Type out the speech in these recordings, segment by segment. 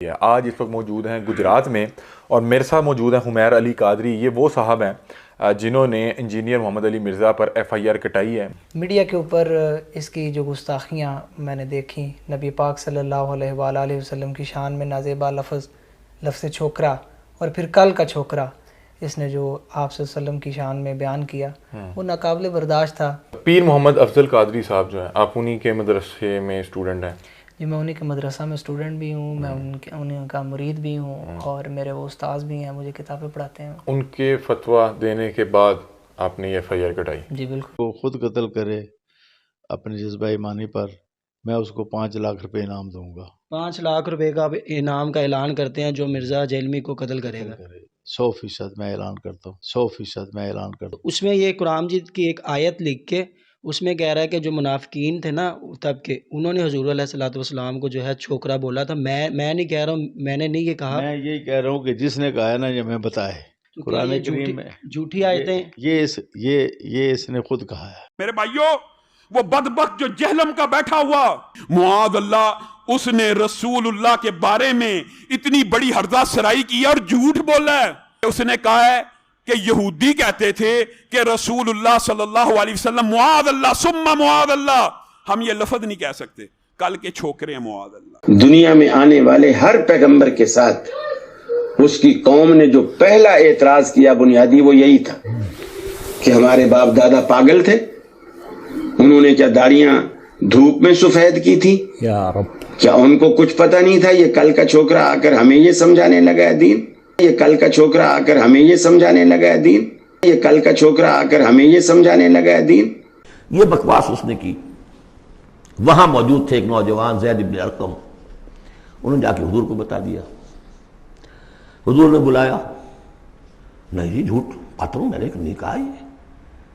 ہے. آج اس وقت موجود ہیں گجرات میں اور میرے ساتھ موجود ہیں حمیر علی قادری. یہ وہ صاحب ہیں جنہوں نے انجینئر محمد علی مرزا پر FIR کٹائی ہے. میڈیا کے اوپر اس کی جو گستاخیاں میں نے دیکھیں، نبی پاک صلی اللہ علیہ وآلہ وسلم کی شان میں نازیبا لفظ چھوکرا، اور پھر کل کا چھوکرا اس نے جو آپ صلی اللہ علیہ وسلم کی شان میں بیان کیا، وہ ناقابل برداشت تھا. پیر محمد افضل قادری صاحب جو ہیں، آپ انہی کے مدرسے میں اسٹوڈنٹ ہیں؟ جی میں انہی کے مدرسہ میں اسٹوڈنٹ بھی ہوں، میں انہی کا مرید بھی ہوں، اور میرے وہ استاذ بھی ہیں، مجھے کتابیں پڑھاتے ہیں. ان کے فتویٰ دینے کے بعد آپ نے یہ FIR کٹائی؟ جی بالکل. وہ خود قتل کرے اپنے جذبہ ایمانی پر، میں اس کو 5 لاکھ روپے انعام دوں گا. 5 لاکھ روپے کا انعام کا اعلان کرتے ہیں جو مرزا جیلمی کو قتل کرے گا. 100% میں اعلان کرتا ہوں، 100% میں اعلان کرتا ہوں. اس میں یہ قرآن مجید کی ایک آیت لکھ کے اس میں کہہ رہا ہے کہ جو منافقین تھے نا تب کے، انہوں نے حضور علیہ الصلوۃ والسلام کو جو ہے چھوکرا بولا تھا. میں نہیں کہہ رہا ہوں، میں نے نہیں یہ کہا. میں یہی کہہ رہا ہوں کہ جس نے کہا ہے نا یہ میں بتائے قرآن کریم میں جھوٹی آیتیں یہ اس نے خود کہا ہے. میرے بھائیوں، وہ بدبخت جو جہلم کا بیٹھا ہوا معاذ اللہ، اس نے رسول اللہ کے بارے میں اتنی بڑی ہرزہ سرائی کی اور جھوٹ بولا ہے. اس نے کہا ہے کہ یہودی کہتے تھے کہ رسول اللہ صلی اللہ علیہ وسلم معاذ اللہ ثم معاذ اللہ، ہم یہ لفظ نہیں کہہ سکتے، کل کے چھوکرے ہیں معاذ اللہ. دنیا میں آنے والے ہر پیغمبر کے ساتھ اس کی قوم نے جو پہلا اعتراض کیا بنیادی وہ یہی تھا کہ ہمارے باپ دادا پاگل تھے، انہوں نے کیا داڑیاں دھوپ میں سفید کی تھی؟ کیا ان کو کچھ پتہ نہیں تھا؟ یہ کل کا چھوکرا آ کر ہمیں یہ سمجھانے لگا ہے دین، یہ کل کا چھوکرا آ کر ہمیں یہ سمجھانے لگا ہے دین، یہ کل کا چھوکرا آ کر ہمیں یہ سمجھانے لگا ہے دین. یہ بکواس اس نے کی. وہاں موجود تھے ایک نوجوان زید بن ارقم، انہوں نے جا کے حضور کو بتا دیا. حضور نے بلایا، نہیں جی جھوٹ پتہ میں نے نہیں کہا،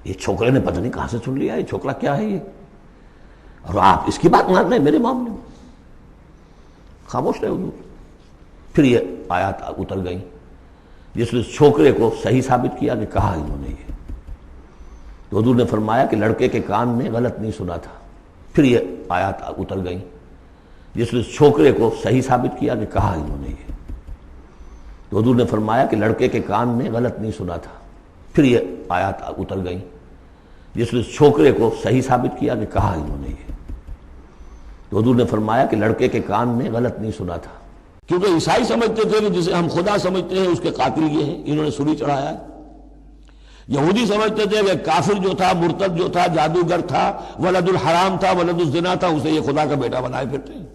یہ چھوکرے نے پتہ نہیں کہاں سے سن لیا، یہ چھوکرا کیا ہے یہ، اور آپ اس کی بات مان رہے ہیں میرے معاملے میں. خاموش رہے حضور. پھر یہ آیات اتر گئیں جس نے چھوکرے کو صحیح ثابت کیا کہ کہا انہوں نے یہ. تو حضور نے فرمایا کہ لڑکے کے کان نے غلط نہیں سنا تھا. پھر یہ آیات اتر گئیں جس نے چھوکرے کو صحیح ثابت کیا کہ کہا انہوں نے یہ. تو حضور نے فرمایا کہ لڑکے کے کان نے غلط نہیں سنا تھا. پھر یہ آیات اتر گئیں جس نے چھوکرے کو صحیح ثابت کیا کہ کہا انہوں نے یہ. تو حضور نے فرمایا کہ لڑکے کے کان نے غلط نہیں سنا تھا. کیونکہ عیسائی سمجھتے تھے کہ جسے ہم خدا سمجھتے ہیں اس کے قاتل یہ ہیں، انہوں نے سولی چڑھایا ہے. یہودی سمجھتے تھے کہ کافر جو تھا، مرتد جو تھا، جادوگر تھا، ولد الحرام تھا، ولد الزنا تھا، اسے یہ خدا کا بیٹا بنائے پھرتے ہیں.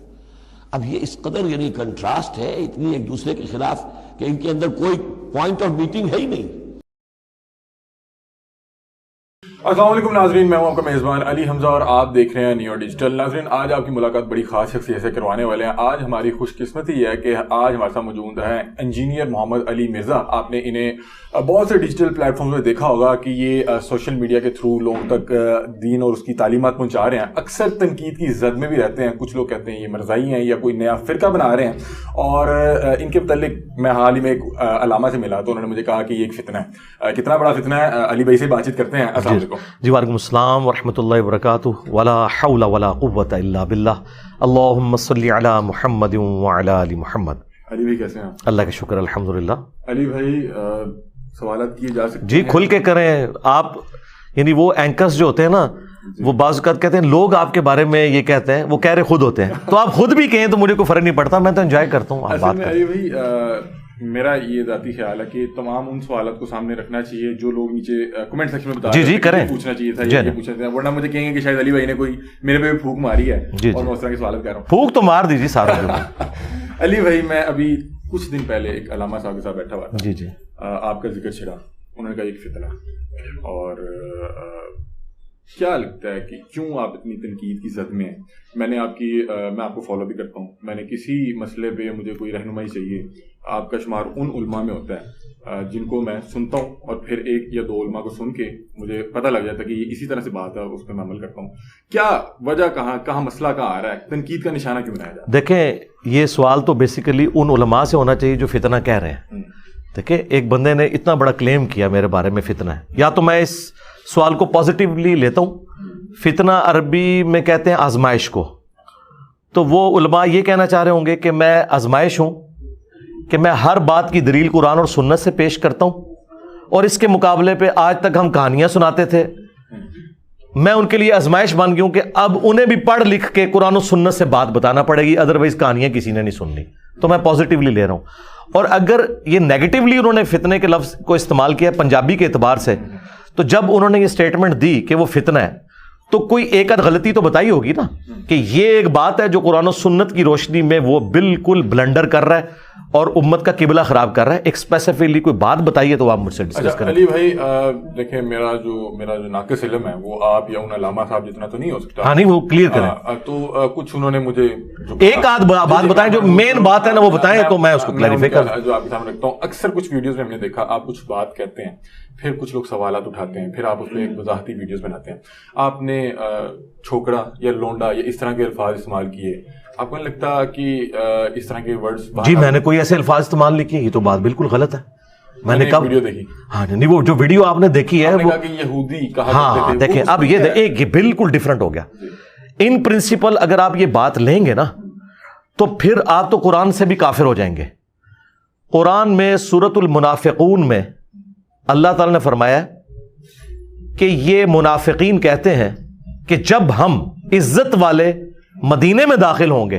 اب یہ اس قدر یعنی کنٹراسٹ ہے اتنی ایک دوسرے کے خلاف کہ ان کے اندر کوئی پوائنٹ آف میٹنگ ہے ہی نہیں. السلام علیکم ناظرین، میں ہوں آپ کا میزبان علی حمزہ اور آپ دیکھ رہے ہیں نیو ڈیجیٹل. ناظرین، آج آپ کی ملاقات بڑی خاص شخصیت سے کروانے والے ہیں. آج ہماری خوش قسمتی ہے کہ آج ہمارے ساتھ موجود ہیں انجینئر محمد علی مرزا. آپ نے انہیں بہت سے ڈیجیٹل پلیٹ فارمز میں دیکھا ہوگا کہ یہ سوشل میڈیا کے تھرو لوگوں تک دین اور اس کی تعلیمات پہنچا رہے ہیں. اکثر تنقید کی زد میں بھی رہتے ہیں. کچھ لوگ کہتے ہیں یہ مرزائی ہیں یا کوئی نیا فرقہ بنا رہے ہیں. اور ان کے متعلق میں حال ہی میں ایک علامہ سے ملا تو انہوں نے مجھے کہا کہ یہ ایک فتنہ ہے. کتنا بڑا فتنہ ہے؟ علی بھائی سے بات چیت کرتے ہیں. السلام علیکم. جی وعلیکم السلام ورحمۃ اللہ وبرکاتہ. ولا حول ولا قوۃ الا باللہ. اللہم صلی علی محمد وعلی آل محمد. علی بھائی کیسے ہیں؟ اللہ کا شکر الحمدللہ. علی بھائی سوالات کیے جا سکتے ہیں؟ جی کھل کے کریں آپ. یعنی وہ اینکرز جو ہوتے ہیں نا وہ بعض اوقات کہتے ہیں لوگ آپ کے بارے میں یہ کہتے ہیں، وہ کہہ رہے خود ہوتے ہیں، تو آپ خود بھی کہیں تو مجھے کوئی فرق نہیں پڑتا، میں تو انجوائے کرتا ہوں. آپ بات علی بھائی میرا یہ ذاتی خیال ہے کہ تمام ان سوالات کو سامنے رکھنا چاہیے جو لوگ نیچے کمنٹ سیکشن میں بتا رہے ہیں. جی کریں، پوچھنا چاہیے تھا یہ پوچھنا تھا، ورنہ مجھے کہیں گے کہ شاید علی بھائی نے کوئی میرے پہ پھونک ماری ہے اور میں اس طرح کے سوالات کر رہا ہوں. پھونک تو مار دیجیے سارا. علی بھائی میں ابھی کچھ دن پہلے ایک علامہ صاحب کے ساتھ بیٹھا ہوا تھا. جی جی آپ کا ذکر چھڑا، انہوں نے کہا ایک فتنہ. اور کیا لگتا ہے کہ کیوں آپ اتنی تنقید کی زد میں ہیں؟ میں آپ کو فالو بھی کرتا ہوں. میں نے کسی مسئلے پہ مجھے کوئی رہنمائی چاہیے، آپ کا شمار ان علماء میں ہوتا ہے جن کو میں سنتا ہوں اور پھر ایک یا دو علماء کو سن کے مجھے پتہ لگ جاتا ہے کہ یہ اسی طرح سے بات ہے، اس پہ میں عمل کرتا ہوں. کیا وجہ کہاں مسئلہ کہاں آ رہا ہے؟ تنقید کا نشانہ کیوں بنایا جاتا ہے؟ دیکھیں یہ سوال تو بیسیکلی ان علماء سے ہونا چاہیے جو فتنہ کہہ رہے ہیں. دیکھیں ایک بندے نے اتنا بڑا کلیم کیا میرے بارے میں فتنہ ہے، یا تو میں اس سوال کو پازیٹیولی لیتا ہوں. فتنہ عربی میں کہتے ہیں آزمائش کو، تو وہ علماء یہ کہنا چاہ رہے ہوں گے کہ میں آزمائش ہوں کہ میں ہر بات کی دلیل قرآن اور سنت سے پیش کرتا ہوں, اور اس کے مقابلے پہ آج تک ہم کہانیاں سناتے تھے, میں ان کے لیے آزمائش بن گیا ہوں کہ اب انہیں بھی پڑھ لکھ کے قرآن و سنت سے بات بتانا پڑے گی, ادروائز کہانیاں کسی نے نہیں سننی. تو میں پازیٹیولی لے رہا ہوں. اور اگر یہ نیگیٹیولی انہوں نے فتنے کے لفظ کو استعمال کیا پنجابی کے اعتبار سے, تو جب انہوں نے یہ سٹیٹمنٹ دی کہ وہ فتنہ ہے, تو کوئی ایک آدھ غلطی تو بتائی ہوگی نا, کہ یہ ایک بات ہے جو قرآن و سنت کی روشنی میں وہ بالکل بلنڈر کر رہا ہے اور امت کا قبلہ خراب کر رہا ہے. ایک اسپیسیفکلی کوئی بات بتائیے تو آپ مجھ سے ڈسکس کریں. علی بھائی دیکھیں, میرا جو ناقص علم ہے وہ آپ یا ان علامہ صاحب جتنا تو نہیں ہو سکتا. ہاں نہیں, وہ کلیئر کریں. تو کچھ انہوں نے مجھے ایک آدھ بات بتائیں, جو مین بات ہے نا وہ بتائیں, تو میں اس کو کلیریفائی کروں. جو آپ کے سامنے رکھتا ہوں, اکثر کچھ ویڈیوز میں ہم نے دیکھا آپ کچھ بات کہتے ہیں, پھر کچھ لوگ سوالات اٹھاتے ہیں, پھر آپ اس پہ ایک وضاحتی ویڈیوز بناتے ہیں. آپ نے چھوکرا یا لونڈا یا اس طرح کے الفاظ استعمال کیے, آپ کو نہیں لگتا کہ اس طرح کے ورڈز؟ جی میں نے کوئی ایسے الفاظ استعمال نہیں کیے, یہ تو بات بالکل غلط ہے. میں نے کب ویڈیو دیکھی؟ ہاں نہیں, وہ جو ویڈیو آپ نے دیکھی ہے وہ یہودی کہا ہاں دیکھیں, اب یہ بالکل ڈفرنٹ ہو گیا. ان پرنسپل اگر آپ یہ بات لیں گے نا تو پھر آپ تو قرآن سے بھی کافر ہو جائیں گے. قرآن میں سورۃ المنافقون میں اللہ تعالی نے فرمایا کہ یہ منافقین کہتے ہیں کہ جب ہم عزت والے مدینے میں داخل ہوں گے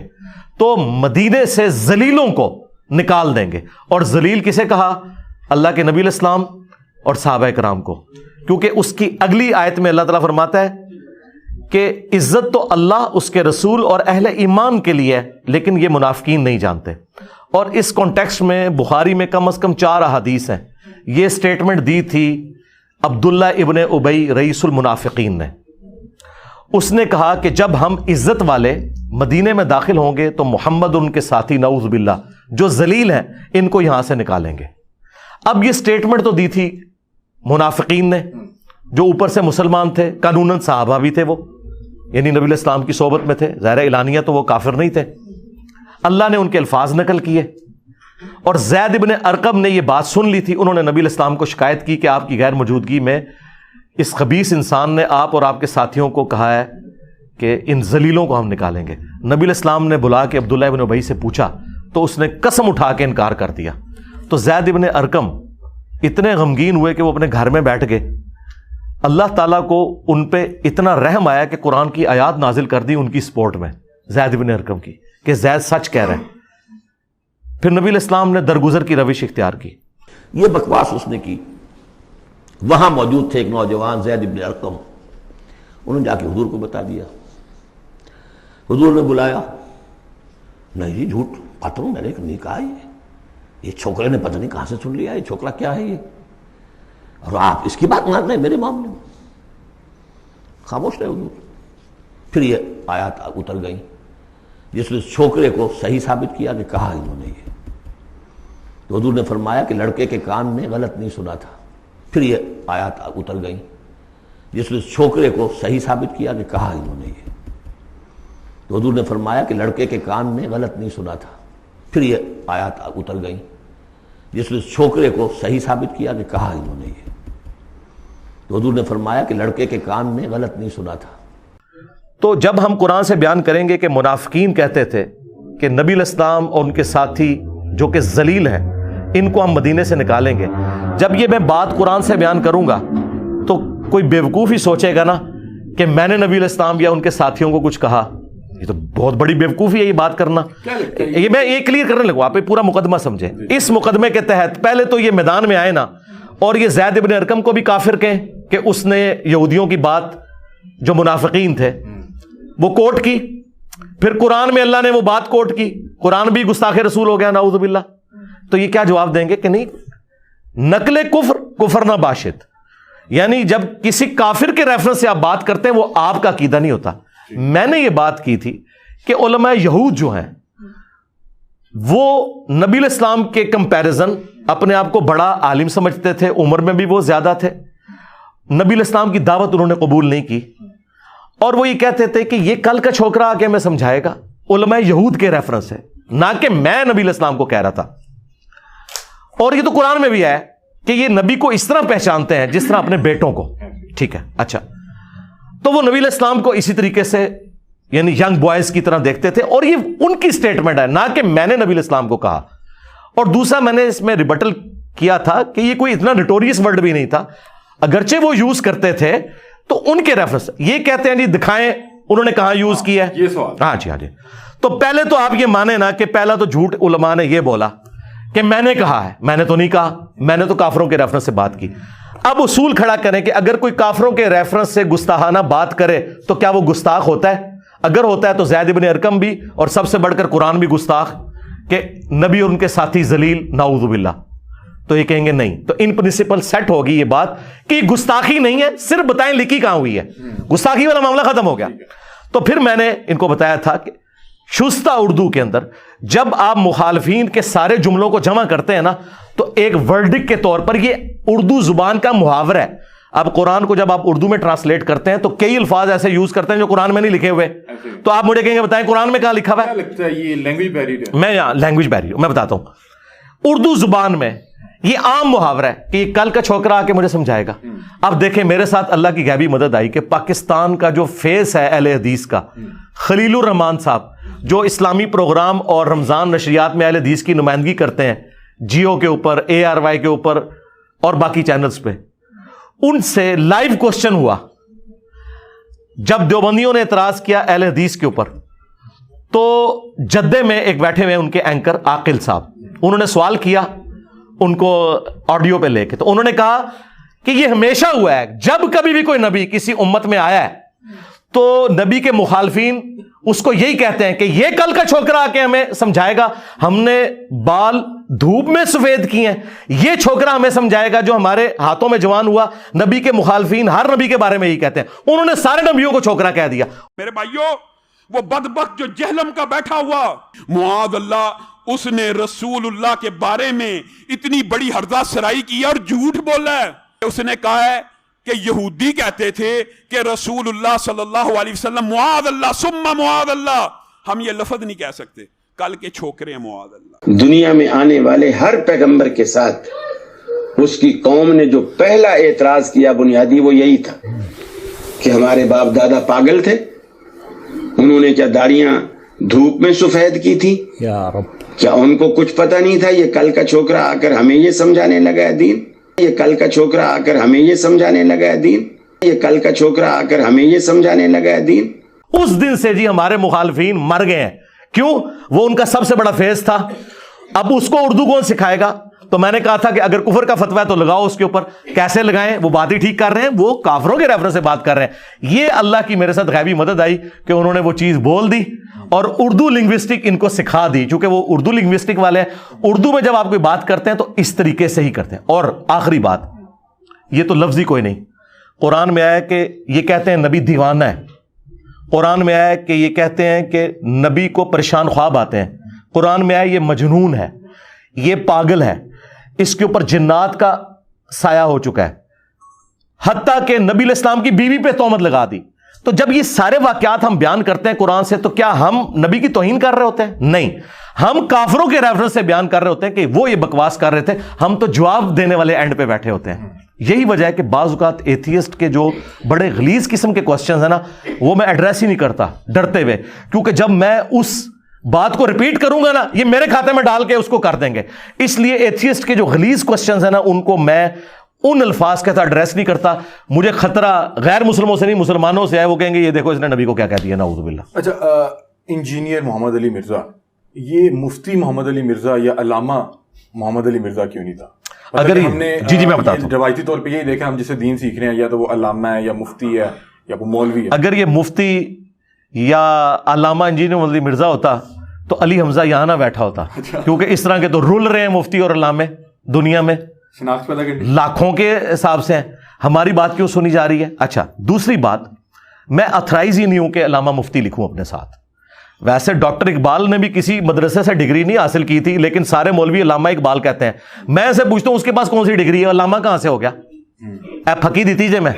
تو مدینے سے ذلیلوں کو نکال دیں گے. اور ذلیل کسے کہا؟ اللہ کے نبی علیہ السلام اور صحابہ کرام کو, کیونکہ اس کی اگلی آیت میں اللہ تعالیٰ فرماتا ہے کہ عزت تو اللہ, اس کے رسول اور اہل ایمان کے لیے ہے, لیکن یہ منافقین نہیں جانتے. اور اس کانٹیکسٹ میں بخاری میں کم از کم 4 احادیث ہیں. یہ سٹیٹمنٹ دی تھی عبداللہ ابن ابی رئیس المنافقین نے. اس نے کہا کہ جب ہم عزت والے مدینے میں داخل ہوں گے تو محمد ان کے ساتھی نعوذ باللہ جو ذلیل ہیں ان کو یہاں سے نکالیں گے. اب یہ سٹیٹمنٹ تو دی تھی منافقین نے جو اوپر سے مسلمان تھے, قانوناً صحابہ بھی تھے, وہ یعنی نبی علیہ السلام کی صحبت میں تھے, ظاہر اعلانیہ تو وہ کافر نہیں تھے. اللہ نے ان کے الفاظ نقل کیے, اور زید ابن ارقم نے یہ بات سن لی تھی. انہوں نے نبی علیہ السلام کو شکایت کی کہ آپ کی غیر موجودگی میں اس خبیث انسان نے آپ اور آپ کے ساتھیوں کو کہا ہے کہ ان ذلیلوں کو ہم نکالیں گے. نبی علیہ السلام نے بلا کے عبداللہ ابن ابی سے پوچھا تو اس نے قسم اٹھا کے انکار کر دیا. تو زید ابن ارقم اتنے غمگین ہوئے کہ وہ اپنے گھر میں بیٹھ گئے. اللہ تعالیٰ کو ان پہ اتنا رحم آیا کہ قرآن کی آیات نازل کر دی ان کی سپورٹ میں, زید ابن ارقم کی, کہ زید سچ کہہ رہے ہیں. پھر نبی علیہ السلام نے درگزر کی روش اختیار کی. یہ بکواس اس نے کی. وہاں موجود تھے ایک نوجوان زید ابن ارقم, انہوں نے جا کے حضور کو بتا دیا. حضور نے بلایا, نہیں جی جھوٹ پتہ میں نے نہیں کہا, یہ چھوکرے نے پتہ نہیں کہاں سے سن لیا, یہ چھوکرا کیا ہے یہ, اور آپ اس کی بات مان رہے ہیں میرے معاملے میں. خاموش رہے حضور. پھر یہ آیات اتر گئیں جس نے چھوکرے کو صحیح ثابت کیا کہ کہا انہوں نے یہ. تو حضور نے فرمایا کہ لڑکے کے کان نے غلط نہیں سنا تھا. پھر یہ آیات اتر گئیں جس نے چھوکرے کو صحیح ثابت کیا کہ کہا انہوں نے یہ. تو حضور نے فرمایا کہ لڑکے کے کان نے غلط نہیں سنا تھا. پھر یہ آیات اتر گئیں جس نے چھوکرے کو صحیح ثابت کیا کہ کہا انہوں نے یہ. تو حضور نے فرمایا کہ لڑکے کے کان نے غلط نہیں سنا تھا. تو جب ہم قرآن سے بیان کریں گے کہ منافقین کہتے تھے کہ نبی علیہ السلام اور ان کے ساتھی جو کہ ذلیل ہیں ان کو ہم مدینے سے نکالیں گے, جب یہ میں بات قرآن سے بیان کروں گا تو کوئی بیوقوف ہی سوچے گا نا کہ میں نے نبی علیہ السلام یا ان کے ساتھیوں کو کچھ کہا. یہ تو بہت بڑی بیوقوفی ہے یہ بات کرنا. یہ میں یہ کلیئر کرنے لگوں, آپ پورا مقدمہ سمجھیں. اس مقدمے کے تحت پہلے تو یہ میدان میں آئے نا اور یہ زید ابن ارقم کو بھی کافر کہیں کہ اس نے یہودیوں کی بات جو منافقین تھے وہ کوٹ کی. پھر قرآن میں اللہ نے وہ بات کوٹ کی, قرآن بھی گستاخ رسول ہو گیا نعوذ باللہ. تو یہ کیا جواب دیں گے کہ نہیں, نقل کفر کفر نہ باشد, یعنی جب کسی کافر کے ریفرنس سے آپ بات کرتے ہیں وہ آپ کا عقیدہ نہیں ہوتا. میں نے یہ بات کی تھی کہ علماء یہود جو ہیں وہ نبی علیہ السلام کے کمپیریزن اپنے آپ کو بڑا عالم سمجھتے تھے, عمر میں بھی وہ زیادہ تھے. نبی علیہ السلام کی دعوت انہوں نے قبول نہیں کی اور وہ یہ کہتے تھے کہ یہ کل کا چھوکرا آ کے ہمیں سمجھائے گا. علماء یہود کے ریفرنس ہے, نہ کہ میں نبی علیہ السلام کو کہہ رہا تھا. اور یہ تو قرآن میں بھی ہے کہ یہ نبی کو اس طرح پہچانتے ہیں جس طرح اپنے بیٹوں کو. ٹھیک ہے, اچھا, تو وہ نبی علیہ السلام کو اسی طریقے سے یعنی ینگ بوائز کی طرح دیکھتے تھے, اور یہ ان کی سٹیٹمنٹ ہے, نہ کہ میں نے نبی علیہ السلام کو کہا. اور دوسرا میں نے اس میں ریبٹل کیا تھا کہ یہ کوئی اتنا نٹوریس ورڈ بھی نہیں تھا، اگرچہ وہ یوز کرتے تھے تو ان کے ریفرنس یہ کہتے ہیں جی دکھائیں انہوں نے کہاں یوز کیا ہے، یہ سوال ہاں جی تو پہلے تو آپ یہ مانیں نا کہ پہلا تو جھوٹ علماء نے یہ بولا کہ میں نے کہا ہے، میں نے تو نہیں کہا، میں نے تو کافروں کے ریفرنس سے بات کی۔ اب اصول کھڑا کریں کہ اگر کوئی کافروں کے ریفرنس سے گستاخانہ بات کرے تو کیا وہ گستاخ ہوتا ہے؟ اگر ہوتا ہے تو زید بن ارقم بھی، اور سب سے بڑھ کر قرآن بھی گستاخ، کہ نبی اور ان کے ساتھی ذلیل، نعوذ باللہ، تو یہ کہیں گے نہیں۔ تو ان پرنسپل سیٹ ہوگی یہ بات کہ یہ گستاخی نہیں ہے، صرف بتائیں لکھی کہاں ہوئی ہے، گستاخی والا معاملہ ختم ہو گیا۔ تو پھر میں نے ان کو بتایا تھا کہ شستہ اردو کے اندر جب آپ مخالفین کے سارے جملوں کو جمع کرتے ہیں نا تو ایک ورڈک کے طور پر یہ اردو زبان کا محاورہ ہے۔ اب قرآن کو جب آپ اردو میں ٹرانسلیٹ کرتے ہیں تو کئی الفاظ ایسے یوز کرتے ہیں جو قرآن میں نہیں لکھے ہوئے، تو آپ مجھے کہیں گے بتائیں قرآن میں کہاں لکھا ہوا ہے؟ لگتا ہے یہ لینگویج بیریئر ہے۔ میں یہاں لینگویج بیریئر میں بتاتا ہوں، اردو زبان میں یہ عام محاورہ ہے کہ یہ کل کا چھوکرا آ کے مجھے سمجھائے گا۔ اب دیکھیں میرے ساتھ اللہ کی غیبی مدد آئی کہ پاکستان کا جو فیس ہے اہل حدیث کا، خلیل الرحمان صاحب، جو اسلامی پروگرام اور رمضان نشریات میں اہل حدیث کی نمائندگی کرتے ہیں، جیو کے اوپر، ARY کے اوپر اور باقی چینلز پہ، ان سے لائیو کوسچن ہوا جب دیوبندیوں نے اعتراض کیا اہل حدیث کے اوپر، تو جدے میں ایک بیٹھے ہوئے ان کے اینکر عاقل صاحب، انہوں نے سوال کیا ان کو آڈیو پہ لے کے، تو انہوں نے کہا کہ یہ ہمیشہ ہوا ہے جب کبھی بھی کوئی نبی کسی امت میں آیا ہے تو نبی کے مخالفین اس کو یہی کہتے ہیں کہ یہ کل کا چھوکرا آ کے ہمیں سمجھائے گا، ہم نے بال دھوپ میں سفید کیے ہیں، یہ چھوکرا ہمیں سمجھائے گا جو ہمارے ہاتھوں میں جوان ہوا۔ نبی کے مخالفین ہر نبی کے بارے میں یہی کہتے ہیں، انہوں نے سارے نبیوں کو چھوکرا کہہ دیا۔ میرے بھائیوں، وہ بدبخت جو جہلم کا بیٹھا ہوا، معاذ اللہ، اس نے رسول اللہ کے بارے میں اتنی بڑی ہرزہ سرائی کی اور جھوٹ بولا ہے۔ اس نے کہا ہے کہ یہودی کہتے تھے کہ رسول اللہ صلی اللہ علیہ وسلم معاذ اللہ ثم معاذ اللہ، ہم یہ لفظ نہیں کہہ سکتے، کل کے چھوکرے ہیں معاذ اللہ۔ دنیا میں آنے والے ہر پیغمبر کے ساتھ اس کی قوم نے جو پہلا اعتراض کیا بنیادی وہ یہی تھا کہ ہمارے باپ دادا پاگل تھے، انہوں نے کیا داڑیاں دھوپ میں سفید کی تھی؟ یا رب، کیا ان کو کچھ پتہ نہیں تھا یہ کل کا چھوکرا آ کر ہمیں یہ سمجھانے لگا ہے دین؟ یہ کل کا چھوکرا آ کر ہمیں یہ سمجھانے لگا ہے دین؟ یہ کل کا چھوکرا آ کر ہمیں یہ سمجھانے لگا ہے دین؟ اس دن سے جی ہمارے مخالفین مر گئے ہیں، کیوں؟ وہ ان کا سب سے بڑا فیض تھا۔ اب اس کو اردو کون سکھائے گا؟ تو میں نے کہا تھا کہ اگر کفر کا فتویٰ ہے تو لگاؤ اس کے اوپر، کیسے لگائیں؟ وہ بات ہی ٹھیک کر رہے ہیں، وہ کافروں کے ریفرنس سے بات کر رہے ہیں۔ یہ اللہ کی میرے ساتھ غیبی مدد آئی کہ انہوں نے وہ چیز بول دی اور اردو لنگوسٹک ان کو سکھا دی، چونکہ وہ اردو لنگوسٹک والے ہیں۔ اردو میں جب آپ کوئی بات کرتے ہیں تو اس طریقے سے ہی کرتے ہیں۔ اور آخری بات، یہ تو لفظ ہی کوئی نہیں، قرآن میں آیا ہے کہ یہ کہتے ہیں نبی دیوانہ ہے، قرآن میں آیا ہے کہ یہ کہتے ہیں کہ نبی کو پریشان خواب آتے ہیں، قرآن میں آیا یہ مجنون ہے، یہ پاگل ہے، اس کے اوپر جنات کا سایہ ہو چکا ہے، حتیٰ کہ نبی علیہ السلام کی بیوی پہ تہمت لگا دی۔ تو جب یہ سارے واقعات ہم بیان کرتے ہیں قرآن سے تو کیا ہم نبی کی توہین کر رہے ہوتے ہیں؟ نہیں، ہم کافروں کے ریفرنس سے بیان کر رہے ہوتے ہیں کہ وہ یہ بکواس کر رہے تھے، ہم تو جواب دینے والے اینڈ پہ بیٹھے ہوتے ہیں۔ یہی وجہ ہے کہ بعض اوقات ایتھیسٹ کے جو بڑے غلیظ قسم کے کوسچنز ہیں نا وہ میں ایڈریس ہی نہیں کرتا ڈرتے ہوئے، کیونکہ جب میں اس بات کو ریپیٹ کروں گا نا یہ میرے کھاتے میں ڈال کے اس کو کر دیں گے، اس لیے ایتھیسٹ کے جو غلیظ کوسچنز ہیں نا ان کو میں ان الفاظ کے ساتھ ایڈریس نہیں کرتا۔ مجھے خطرہ غیر مسلموں سے نہیں، مسلمانوں سے ہے، وہ کہیں گے یہ دیکھو اس نے نبی کو کیا کہہ دیا، نعوذ باللہ۔ اچھا، انجینئر محمد علی مرزا، یہ مفتی محمد علی مرزا یا علامہ محمد علی مرزا کیوں نہیں تھا؟ اگر ہم نے جی میں بتاتا ہوں، روایتی طور پہ یہی دیکھا، ہم جسے دین سیکھ رہے ہیں یا تو وہ علامہ ہے یا مفتی ہے یا وہ مولوی ہے۔ اگر یہ مفتی یا علامہ انجینئر محمد علی مرزا ہوتا تو علی حمزہ یہاں نہ بیٹھا ہوتا، کیونکہ اس طرح کے تو رول رہے ہیں مفتی اور علامے دنیا میں، شناخت پیدا کرنی لاکھوں کے حساب سے ہیں، ہماری بات کیوں سنی جا رہی ہے؟ اچھا، دوسری بات، میں اتھرائز ہی نہیں ہوں کہ علامہ مفتی لکھوں اپنے ساتھ۔ ویسے ڈاکٹر اقبال نے بھی کسی مدرسے سے ڈگری نہیں حاصل کی تھی، لیکن سارے مولوی علامہ اقبال کہتے ہیں۔ میں اسے پوچھتا ہوں اس کے پاس کون سی ڈگری ہے، علامہ کہاں سے ہو گیا؟ اے پھکی دیتی جے میں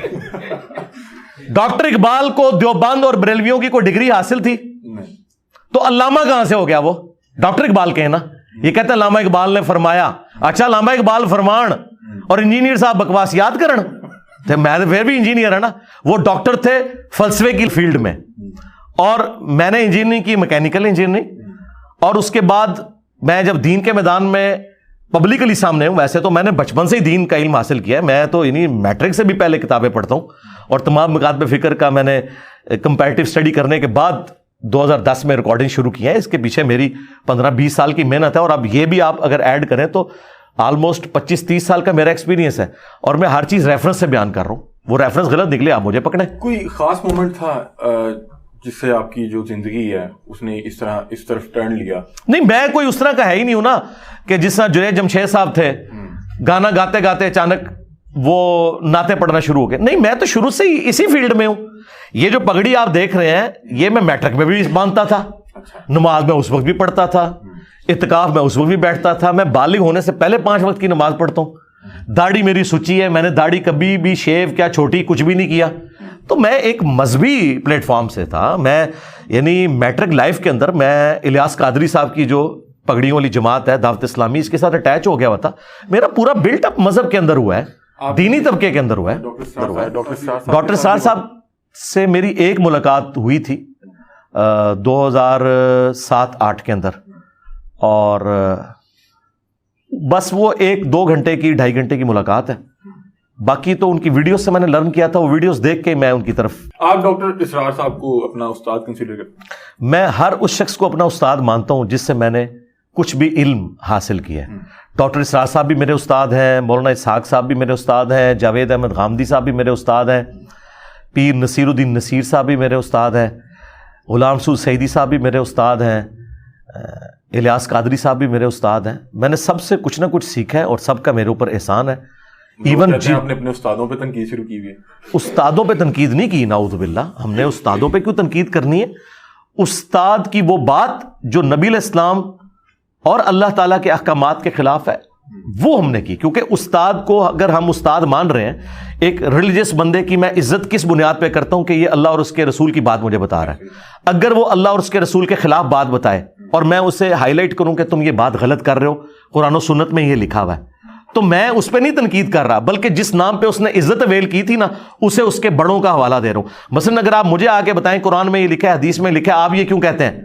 ڈاکٹر اقبال کو دیوبند اور بریلویوں کی کوئی ڈگری حاصل تھی تو علامہ کہاں سے ہو گیا؟ وہ ڈاکٹر اقبال کے ہیں نا، یہ کہتے ہیں علامہ اقبال نے فرمایا۔ اچھا، علامہ اقبال فرمان اور انجینئر صاحب بکواس یاد کرن، تو میں پھر بھی انجینئر ہے نا۔ وہ ڈاکٹر تھے فلسفے کی فیلڈ میں، اور میں نے انجینئرنگ کی، میکینیکل انجینئرنگ، اور اس کے بعد میں جب دین کے میدان میں پبلکلی سامنے ہوں. ویسے تو میں نے بچپن سے ہی دین کا علم حاصل کیا ہے. میں تو یعنی میٹرک سے بھی پہلے کتابیں پڑھتا ہوں, اور تمام مکاتب فکر کا میں نے کمپیریٹیو اسٹڈی کرنے کے بعد 2010 میں ریکارڈنگ شروع کی ہے. اس کے پیچھے میری 15-20 سال کی محنت ہے, اور اب یہ بھی آپ اگر ایڈ کریں تو آلموسٹ 25-30 سال کا میرا ایکسپیرینس ہے, اور میں ہر چیز ریفرنس سے بیان کر رہا ہوں. وہ ریفرنس غلط نکلے آپ مجھے پکڑیں. کوئی خاص مومنٹ تھا جس سے آپ کی جو زندگی ہے اس نے اس طرف ٹرن لیا؟ نہیں, میں کوئی اس طرح کا ہے ہی نہیں ہوں نا کہ جس طرح جنید جمشید صاحب تھے, گانا گاتے گاتے اچانک وہ نعتیں پڑھنا شروع ہو گئے. نہیں, میں تو شروع سے ہی اسی فیلڈ میں ہوں. یہ جو پگڑی آپ دیکھ رہے ہیں یہ میں میٹرک میں بھی باندھتا تھا, نماز میں اس وقت بھی پڑھتا تھا, اعتکاف میں اس وقت بھی بیٹھتا تھا. میں بالغ ہونے سے پہلے 5 وقت کی نماز پڑھتا ہوں. داڑھی میری سچی ہے, میں نے داڑھی کبھی بھی شیو کیا چھوٹی کچھ بھی نہیں کیا. تو میں ایک مذہبی پلیٹ فارم سے تھا. میں یعنی میٹرک لائف کے اندر میں الیاس قادری صاحب کی جو پگڑیوں والی جماعت ہے دعوت اسلامی, اس کے ساتھ اٹیچ ہو گیا ہوا تھا. میرا پورا بلٹ اپ مذہب کے اندر ہوا ہے, دینی طبقے کے اندر ہوا ہے. ڈاکٹر سار صاحب سے میری ایک ملاقات ہوئی تھی 2007-8 کے اندر, اور بس وہ 1-2 گھنٹے کی 2.5 گھنٹے کی ملاقات ہے. باقی تو ان کی ویڈیوز سے میں نے لرن کیا تھا, وہ ویڈیوز دیکھ کے میں ان کی طرف. آپ ڈاکٹر اسرار صاحب کو اپنا استاد کنسیڈر کرتے ہیں؟ میں ہر اس شخص کو اپنا استاد مانتا ہوں جس سے میں نے کچھ بھی علم حاصل کیا ہے. ڈاکٹر اسرار صاحب بھی میرے استاد ہیں, مولانا اسحاق صاحب بھی میرے استاد ہیں, جاوید احمد غامدی صاحب بھی میرے استاد ہیں, پیر نصیر الدین نصیر صاحب بھی میرے استاد ہیں, غلام رسول سعیدی صاحب بھی میرے استاد ہیں, الیاس قادری صاحب بھی میرے استاد ہیں. میں نے سب سے کچھ نہ کچھ سیکھا ہے, اور سب کا میرے اوپر احسان ہے. ایون آپ نے اپنے استادوں پہ تنقید شروع کی ہوئی ہے؟ استادوں پہ تنقید نہیں کی, نعوذ باللہ. ہم نے استادوں پہ کیوں تنقید کرنی ہے؟ استاد کی وہ بات جو نبی علیہ السلام اور اللہ تعالیٰ کے احکامات کے خلاف ہے وہ ہم نے کی. کیونکہ استاد کو اگر ہم استاد مان رہے ہیں, ایک ریلیجس بندے کی میں عزت کس بنیاد پہ کرتا ہوں کہ یہ اللہ اور اس کے رسول کی بات مجھے بتا رہا ہے. اگر وہ اللہ اور اس کے رسول کے خلاف بات بتائے اور میں اسے ہائی لائٹ کروں کہ تم یہ بات غلط کر رہے ہو, قرآن و سنت میں یہ لکھا ہوا ہے, تو میں اس پہ نہیں تنقید کر رہا, بلکہ جس نام پہ اس نے عزت ویل کی تھی نا اسے اس کے بڑوں کا حوالہ دے رہا ہوں. مثلا اگر آپ مجھے آ کے بتائیں قرآن میں یہ لکھا ہے, حدیث میں لکھا ہے, آپ یہ کیوں کہتے ہیں,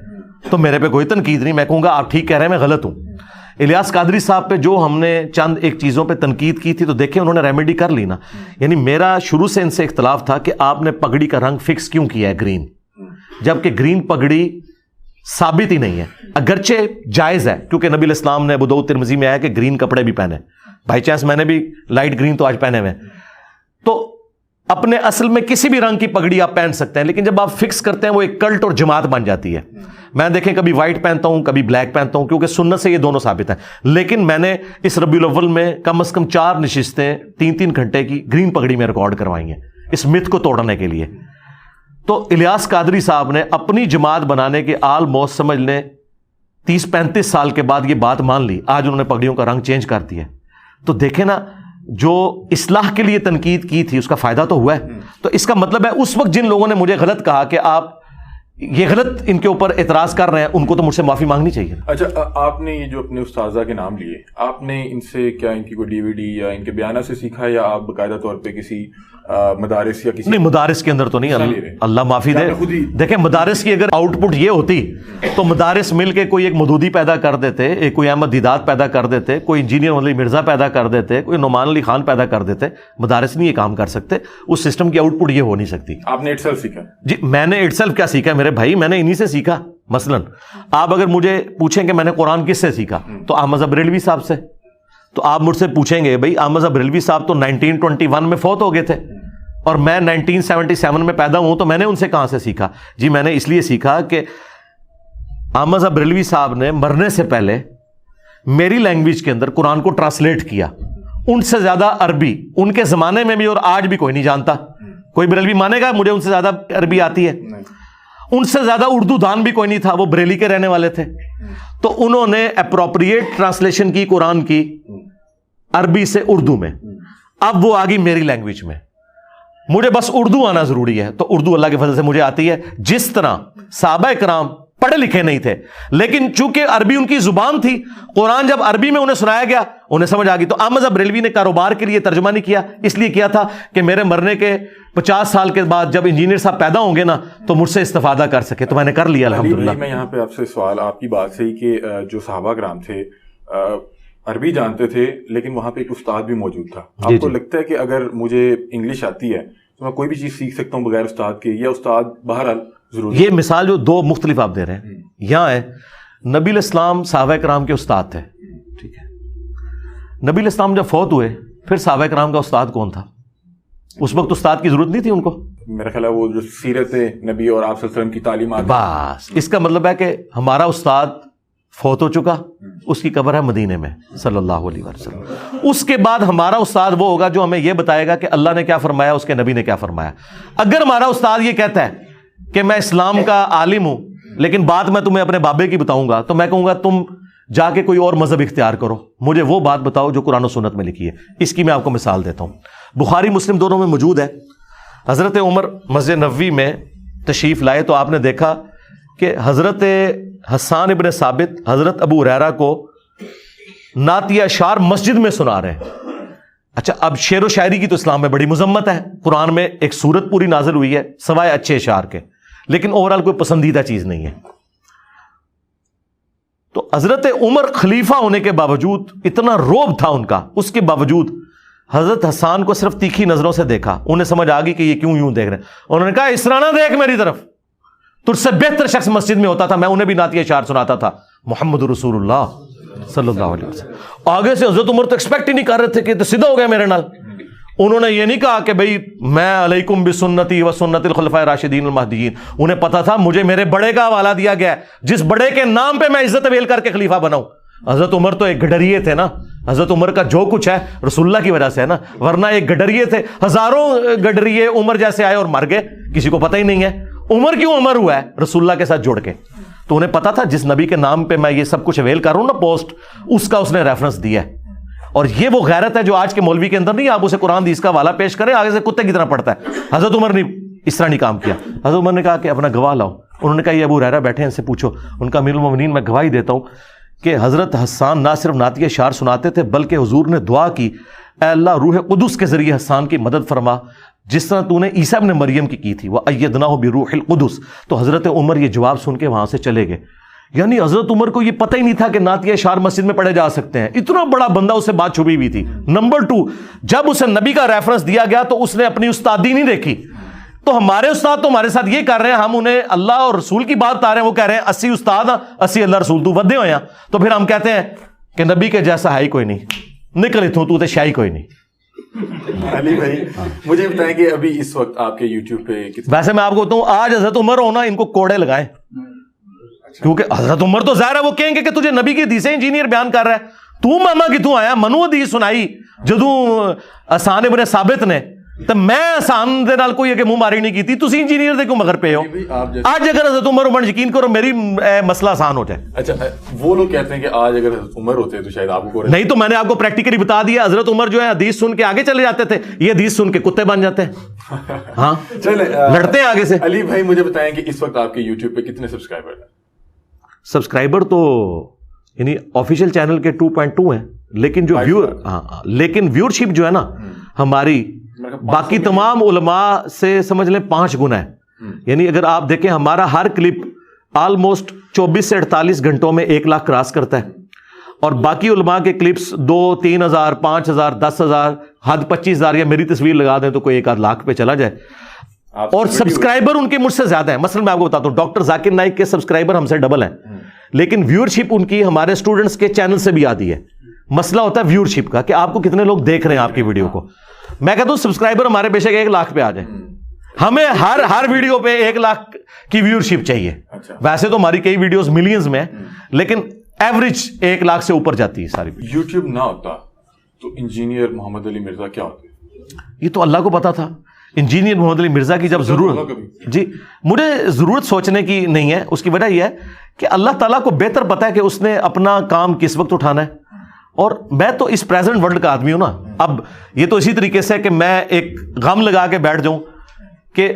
تو میرے پہ کوئی تنقید نہیں. میں کہوں گا آپ ٹھیک کہہ رہے ہیں, میں غلط ہوں. الیاس قادری صاحب پہ جو ہم نے چند ایک چیزوں پہ تنقید کی تھی تو دیکھیں انہوں نے ریمیڈی کر لی نا. یعنی میرا شروع سے ان سے اختلاف تھا کہ آپ نے پگڑی کا رنگ فکس کیوں کیا ہے گرین, جبکہ گرین پگڑی ثابت ہی نہیں ہے, اگرچہ جائز ہے کیونکہ نبی علیہ السلام نے ابو داؤد ترمذی میں آیا کہ گرین کپڑے بھی پہنے. بائی چانس میں نے بھی لائٹ گرین تو آج پہنے ہوئے. تو اپنے اصل میں کسی بھی رنگ کی پگڑی آپ پہن سکتے ہیں, لیکن جب آپ فکس کرتے ہیں وہ ایک کلٹ اور جماعت بن جاتی ہے. میں دیکھیں کبھی وائٹ پہنتا ہوں کبھی بلیک پہنتا ہوں, کیونکہ سنت سے یہ دونوں ثابت ہیں. لیکن میں نے اس ربیع الاول میں کم از کم 4 نشستیں 3-3 گھنٹے کی گرین پگڑی میں ریکارڈ کروائی ہیں اس مت کو توڑنے کے لیے. تو الیاس قادری صاحب نے اپنی جماعت بنانے کے آلموسٹ سمجھ لیں 30-35 سال کے بعد یہ بات مان لی, آج انہوں نے پگڑیوں کا رنگ چینج کر دیا. تو دیکھیں نا, جو اصلاح کے لیے تنقید کی تھی اس کا فائدہ تو ہوا ہے. تو اس کا مطلب ہے اس وقت جن لوگوں نے مجھے غلط کہا کہ آپ یہ غلط ان کے اوپر اعتراض کر رہے ہیں, ان کو تو مجھ سے معافی مانگنی چاہیے. اچھا, آپ نے یہ جو اپنے استاذہ کے نام لیے, آپ نے ان سے کیا ان کی کوئی DVD یا ان کے بیانات سے سیکھا, یا آپ باقاعدہ طور پہ کسی مدارس یا کسی؟ نہیں, مدارس کے اندر تو نہیں, اللہ معافی دے. دیکھیں مدارس کی اگر آؤٹ پٹ یہ ہوتی تو مدارس مل کے کوئی ایک مودودی پیدا کر دیتے, ایک کوئی احمد دیدات پیدا کر دیتے, کوئی انجینئر علی مرزا پیدا کر دیتے, کوئی نعمان علی خان پیدا کر دیتے. مدارس نہیں یہ کام کر سکتے, اس سسٹم کی آؤٹ پٹ یہ ہو نہیں سکتی. آپ نے اٹ سیلف سیکھا؟ جی میں نے اٹ سیلف کیا سیکھا میرے بھائی, میں نے انہی سے سیکھا. مثلا آپ اگر مجھے پوچھیں کہ میں نے قرآن کس سے سیکھا, تو احمد بریلوی صاحب سے. تو آپ مجھ سے پوچھیں گے بھائی احمد بریلوی صاحب تو 1921 میں فوت ہو گئے تھے, اور میں 1977 میں پیدا ہوں, تو میں نے ان سے کہاں سے سیکھا؟ جی میں نے اس لیے سیکھا کہ احمد بریلوی صاحب نے مرنے سے پہلے میری لینگویج کے اندر قرآن کو ٹرانسلیٹ کیا. ان سے زیادہ عربی ان کے زمانے میں بھی اور آج بھی کوئی نہیں جانتا. کوئی بریلوی مانے گا مجھے ان سے زیادہ عربی آتی ہے؟ ان سے زیادہ اردو دان بھی کوئی نہیں تھا, وہ بریلی کے رہنے والے تھے. تو انہوں نے اپروپریٹ ٹرانسلیشن کی قرآن کی عربی سے اردو میں. اب وہ آ گئی میری لینگویج میں, مجھے بس اردو آنا ضروری ہے, تو اردو اللہ کے فضل سے مجھے آتی ہے. جس طرح صحابہ کرام پڑھے لکھے نہیں تھے, لیکن چونکہ عربی ان کی زبان تھی, قرآن جب عربی میں انہیں سنایا گیا انہیں سمجھ آ گئی. تو احمد بریلوی نے کاروبار کے لیے ترجمہ نہیں کیا, اس لیے کیا تھا کہ میرے مرنے کے 50 سال کے بعد جب انجینئر صاحب پیدا ہوں گے نا تو مجھ سے استفادہ کر سکے. تو میں نے کر لیا الحمدللہ. میں یہاں پہ آپ سے سوال, آپ کی بات سے ہی کہ جو صحابہ کرام تھے عربی جانتے تھے لیکن وہاں پہ ایک استاد بھی موجود تھا. آپ کو لگتا ہے کہ اگر مجھے انگلش آتی ہے تو میں کوئی بھی چیز سیکھ سکتا ہوں بغیر استاد کے, یا استاد بہرحال ضروری؟ یہ مثال جو دو مختلف آپ دے رہے ہیں, یہاں ہے نبی علیہ السلام صحابہ کرام کے استاد تھے, ٹھیک ہے. نبی علیہ السلام جب فوت ہوئے پھر صحابہ کرام کا استاد کون تھا؟ اس وقت استاد کی ضرورت نہیں تھی ان کو. میرا خیال ہے وہ جو سیرت نبی اور آپ صلی اللہ علیہ وسلم کی تعلیمات, بس اس کا مطلب ہے کہ ہمارا استاد فوت ہو چکا, اس کی قبر ہے مدینے میں صلی اللہ علیہ وسلم. اس کے بعد ہمارا استاد وہ ہوگا جو ہمیں یہ بتائے گا کہ اللہ نے کیا فرمایا, اس کے نبی نے کیا فرمایا. اگر ہمارا استاد یہ کہتا ہے کہ میں اسلام کا عالم ہوں لیکن بات میں تمہیں اپنے بابے کی بتاؤں گا, تو میں کہوں گا تم جا کے کوئی اور مذہب اختیار کرو, مجھے وہ بات بتاؤ جو قرآن و سنت میں لکھی ہے. اس کی میں آپ کو مثال دیتا ہوں, بخاری مسلم دونوں میں موجود ہے. حضرت عمر مسجد نبوی میں تشریف لائے تو آپ نے دیکھا کہ حضرت حسان ابن ثابت حضرت ابو ہریرہ کو نعتیہ اشعار مسجد میں سنا رہے ہیں. اچھا, اب شعر و شاعری کی تو اسلام میں بڑی مذمت ہے, قرآن میں ایک سورت پوری نازل ہوئی ہے سوائے اچھے اشعار کے, لیکن اوورال کوئی پسندیدہ چیز نہیں ہے. تو حضرت عمر خلیفہ ہونے کے باوجود اتنا روب تھا ان کا, اس کے باوجود حضرت حسان کو صرف تیکھی نظروں سے دیکھا, انہیں سمجھ آ گئی کہ یہ کیوں یوں دیکھ رہے ہیں. انہوں نے کہا اس طرح نہ دیکھ میری طرف, تجھ سے بہتر شخص مسجد میں ہوتا تھا, میں انہیں بھی نعتیہ اشعار سناتا تھا, محمد رسول اللہ صلی اللہ علیہ وسلم. آگے سے حضرت عمر تو ایکسپیکٹ ہی نہیں کر رہے تھے کہ تو سیدھا ہو گیا میرے نال. انہوں نے یہ نہیں کہا کہ بھئی میں علیکم بسنتی و سنت الخلفاء راشدین المہدیین, انہیں پتا تھا مجھے میرے بڑے کا حوالہ دیا گیا ہے, جس بڑے کے نام پہ میں عزت اویل کر کے خلیفہ بناؤں. حضرت عمر تو ایک گڈریے تھے نا, حضرت عمر کا جو کچھ ہے رسول اللہ کی وجہ سے ہے نا, ورنہ ایک گڈریے تھے. ہزاروں گڈریے عمر جیسے آئے اور مر گئے, کسی کو پتہ ہی نہیں ہے عمر کیوں عمر ہوا ہے, رسول اللہ کے ساتھ جوڑ کے. تو انہیں پتا تھا جس نبی کے نام پہ میں یہ سب کچھ اویل کر رہا ہوں نا پوسٹ, اس کا اس نے ریفرنس دیا ہے. اور یہ وہ غیرت ہے جو آج کے مولوی کے اندر نہیں, آپ اسے قرآن حدیث کا حوالہ پیش کریں آگے سے کتے کی طرح پڑھتا ہے. حضرت عمر نے اس طرح نہیں کام کیا. حضرت عمر نے کہا کہ اپنا گواہ لاؤ. انہوں نے کہا یہ ابو ہریرہ بیٹھے ہیں, ان سے پوچھو. ان کا امیر المومنین میں گواہی دیتا ہوں کہ حضرت حسان نہ صرف نعتیہ اشعار سناتے تھے بلکہ حضور نے دعا کی, اے اللہ روح قدس کے ذریعے حسان کی مدد فرما جس طرح تو نے عیسیٰ ابن مریم کی تھی, وَأَيَّدْنَاهُ بِرُوحِ الْقُدُسِ. تو حضرت عمر یہ جواب سن کے وہاں سے چلے گئے. یعنی حضرت عمر کو یہ پتہ ہی نہیں تھا کہ نعتیہ اشعار مسجد میں پڑھے جا سکتے ہیں. اتنا بڑا بندہ, اسے بات چھپی ہوئی تھی. نمبر 2, جب اسے نبی کا ریفرنس دیا گیا تو اس نے اپنی استادی نہیں دیکھی. تو ہمارے استاد تو ہمارے ساتھ یہ کر رہے ہیں, ہم انہیں اللہ اور رسول کی بات بتا رہے ہیں, وہ کہہ رہے ہیں 80 استاد 80 اللہ رسول, تو ودے ہوئے ہیں. تو پھر ہم کہتے ہیں کہ نبی کے جیسا ہے ہی کوئی نہیں, نکل اتوں تو شاہی کوئی نہیں. علی بھائی مجھے بتائیں کہ ابھی اس وقت آپ کے یوٹیوب پہ ویسے میں آپ کو بتاؤں آج حضرت عمر ہونا ان کو کوڑے لگائیں, کیونکہ حضرت عمر تو ظاہر ہے وہ کہیں گے کہ تجھے نبی کی حدیثیں انجینئر بیان کر رہا ہے, تو ماما کتوں آیا, منو حدیث سنائی جدوں حسان ابن ثابت نے, تو میں حسان دے نال کوئی کہ منہ ماری نہیں کی, تسی انجینئر دے کیوں مگر پے ہو. آج اگر حضرت عمر عمر یقین کرو میری مسئلہ آسان ہو جائے. اچھا وہ لوگ کہتے ہیں کہ آج اگر حضرت عمر ہوتے تو شاید آپ کو نہیں, تو میں نے آپ کو پریکٹیکلی بتا دیا, حضرت عمر جو ہے حدیث سن کے آگے چلے جاتے تھے, یہ حدیث سن کے کتے بن جاتے ہیں. ہاں چلے لڑتے ہیں آگے سے. علی بھائی مجھے بتائیں کہ اس وقت آپ کے یوٹیوب پہ کتنے سبسکرائبر ہیں؟ سبسکرائبر تو یعنی آفیشیل چینل کے 2.2 ہیں, لیکن جو لیکن ویورشپ جو ہے نا ہماری باقی تمام علماء سے سمجھ لیں 5 گنا ہے. یعنی اگر آپ دیکھیں ہمارا ہر کلپ آلموسٹ 24 سے 48 گھنٹوں میں 1 لاکھ کراس کرتا ہے, اور باقی علماء کے کلپس 2-3 ہزار 5 ہزار 10 ہزار حد 25 ہزار, یا میری تصویر لگا دیں تو کوئی 1 آدھ لاکھ پہ چلا جائے. اور سبسکرائبر ان کے مجھ سے زیادہ ہیں. مثلا میں آپ کو بتاتا ہوں ڈاکٹر ذاکر نائک کے سبسکرائبر ہم سے ڈبل ہیں, لیکن ویورشپ ان کی ہمارے اسٹوڈنٹس کے چینل سے بھی آتی ہے. مسئلہ ہوتا ہے ویورشپ کا کہ آپ کو کتنے لوگ دیکھ رہے ہیں آپ کی ویڈیو کو. میں کہتا ہوں سبسکرائبر ہمارے بے شک 1 لاکھ پہ آ جائیں, ہمیں ہر ویڈیو پہ 1 لاکھ کی ویورشپ چاہیے. ویسے تو ہماری کئی ویڈیوز ملینز میں, لیکن ایوریج 1 لاکھ سے اوپر جاتی ہے ساری. یوٹیوب نہ ہوتا تو انجینئر محمد علی مرزا کیا ہوتے؟ یہ تو اللہ کو پتا تھا. انجینئر محمد علی مرزا کی جب ضرورت, جی مجھے ضرورت سوچنے کی نہیں ہے, اس کی وجہ یہ ہے کہ اللہ تعالیٰ کو بہتر پتا ہے کہ اس نے اپنا کام کس وقت اٹھانا ہے. اور میں تو اس پریزنٹ ورلڈ کا آدمی ہوں نا. اب یہ تو اسی طریقے سے کہ میں ایک غم لگا کے بیٹھ جاؤں کہ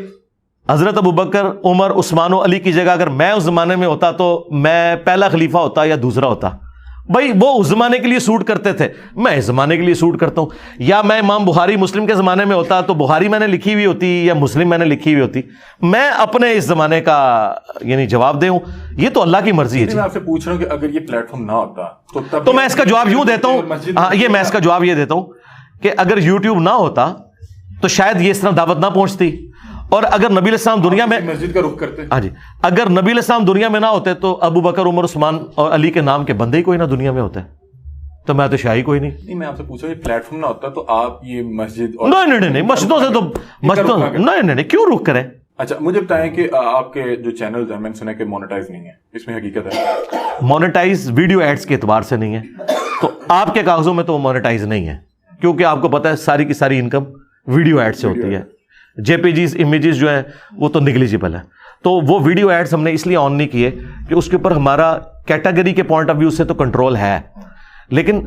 حضرت ابوبکر عمر عثمان و علی کی جگہ اگر میں اس زمانے میں ہوتا تو میں پہلا خلیفہ ہوتا یا دوسرا ہوتا. بھائی وہ اس زمانے کے لیے سوٹ کرتے تھے, میں اس زمانے کے لیے سوٹ کرتا ہوں. یا میں امام بخاری مسلم کے زمانے میں ہوتا تو بخاری میں نے لکھی ہوئی ہوتی یا مسلم میں نے لکھی ہوئی ہوتی, میں اپنے اس زمانے کا یعنی جواب دوں. یہ تو اللہ کی مرضی ہے جی. میں آپ سے پوچھ رہا ہوں کہ اگر یہ پلیٹ فارم نہ ہوتا تو میں اس کا جواب یوں دیتا ہوں, ہاں یہ میں اس کا جواب یہ دیتا ہوں کہ اگر یوٹیوب نہ ہوتا تو شاید یہ اس طرح دعوت نہ پہنچتی, اور اگر نبی علیہ السلام دنیا میں مسجد کا رخ کرتے, ہاں جی, اگر نبی علیہ السلام دنیا میں نہ ہوتے تو ابو بکر عمر عثمان اور علی کے نام کے بندے ہی کوئی نہ دنیا میں ہوتے, تو میں تو شاہی کوئی نہیں. میں آپ سے پوچھا یہ پلیٹ فارم نہ ہوتا تو آپ یہ مسجد نہیں مسجدوں سے تو مسجدوں نہیں کیوں رخ کریں. اچھا مجھے بتائیں کہ آپ کے جو چینلز ہیں میں نے سنا کہ مونیٹائز نہیں ہے, اس میں حقیقت ہے؟ مونیٹائز ویڈیو ایڈز کے اعتبار سے نہیں ہے, تو آپ کے کاغذوں میں تو مونیٹائز نہیں ہے, کیونکہ آپ کو پتا ہے ساری کی ساری انکم ویڈیو ایڈ سے ہوتی ہے. جے پی جیز امیجز جو ہیں وہ تو نیگلیجبل ہے, تو وہ ویڈیو ایڈز ہم نے اس لیے آن نہیں کیے کہ اس کے اوپر ہمارا کیٹیگری کے پوائنٹ آف ویو سے تو کنٹرول ہے, لیکن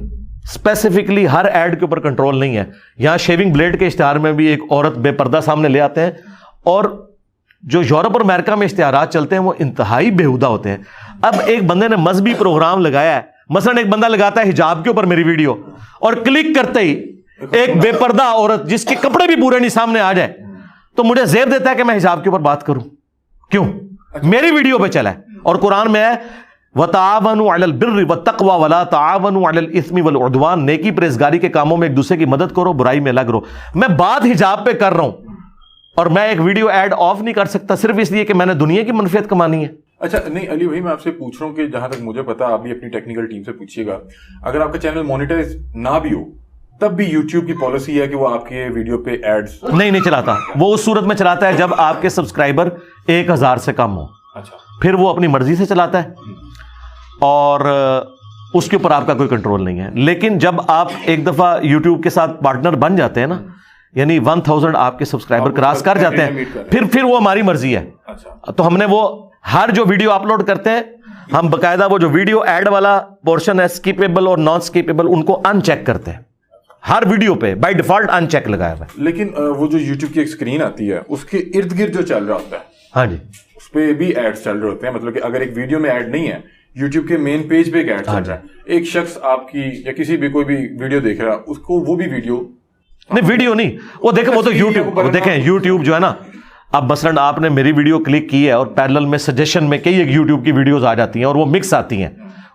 اسپیسیفکلی ہر ایڈ کے اوپر کنٹرول نہیں ہے. یہاں شیونگ بلیڈ کے اشتہار میں بھی ایک عورت بے پردہ سامنے لے آتے ہیں, اور جو یورپ اور امریکہ میں اشتہارات چلتے ہیں وہ انتہائی بےہودہ ہوتے ہیں. اب ایک بندے نے مذہبی پروگرام لگایا ہے, مثلا ایک بندہ لگاتا ہے حجاب کے اوپر میری ویڈیو, اور کلک کرتے ہی ایک بے پردہ عورت جس کے کپڑے بھی پورے نہیں سامنے آ جائے تو مجھے زیب دیتا ہے کہ میں حجاب کے اوپر بات کروں. کیوں؟ میری ویڈیو پہ چلا ہے, اور قرآن میں ہے وَتَعَاوَنُوا عَلَى الْبِرِّ وَالتَّقْوَى وَلَا تَعَاوَنُوا عَلَى الْإِثْمِ وَالْعُدْوَانِ, نیکی پرہیزگاری کے کاموں میں ایک دوسرے کی مدد کرو, برائی میں لگ رہو. میں بات حجاب پہ کر رہا ہوں اور میں ایک ویڈیو ایڈ آف نہیں کر سکتا صرف اس لیے کہ میں نے دنیا کی منفیت کمانی ہے. اچھا نہیں علی بھائی, میں آپ سے پوچھ رہا ہوں کہ جہاں تک مجھے پتا, آپ بھی اپنی ٹیکنیکل ٹیم سے پوچھیے گا, اگر آپ کا چینل مانیٹائز نہ بھی ہو تب بھی یوٹیوب کی پالیسی ہے کہ وہ آپ کے ویڈیو پہ ایڈز نہیں چلاتا. وہ اس صورت میں چلاتا ہے جب آپ کے سبسکرائبر 1000 سے کم ہو, اچھا پھر وہ اپنی مرضی سے چلاتا ہے اور اس کے اوپر آپ کا کوئی کنٹرول نہیں ہے. لیکن جب آپ ایک دفعہ یوٹیوب کے ساتھ پارٹنر بن جاتے ہیں نا, یعنی 1000 آپ کے سبسکرائبر کراس کر جاتے ہیں, پھر وہ ہماری مرضی ہے. تو ہم نے وہ ہر جو ویڈیو اپلوڈ کرتے ہیں ہم باقاعدہ وہ جو ویڈیو ایڈ والا پورشن ہے اسکیپیبل اور نان اسکیپیبل ان کو ان چیک کرتے ہیں, ہر ویڈیو پہ بائی ڈیفالٹ ان چیک لگایا ہوا ہے. لیکن وہ جو یوٹیوب کی ایک اسکرین آتی ہے اس کے ارد گرد جو چل رہا ہوتا ہے, ہاں جی, اس پہ بھی ایڈز چل رہے ہوتے ہیں. مطلب کہ اگر ایک ویڈیو میں ایڈ نہیں ہے, یوٹیوب کے مین پیج پہ ایک ایڈ چل رہا ہے, ایک شخص آپ کی یا کسی بھی کوئی بھی ویڈیو دیکھ رہا ہے, اس کو وہ بھی ویڈیو نہیں ویڈیو نہیں, وہ دیکھیں وہ تو یوٹیوب, دیکھیں یوٹیوب جو ہے نا, اب مثلاً آپ نے میری ویڈیو کلک کی ہے اور پیرلل میں سجیشن میں کئی ایک یوٹیوب کی ویڈیوز آ جاتی ہیں اور وہ مکس آتی ہیں,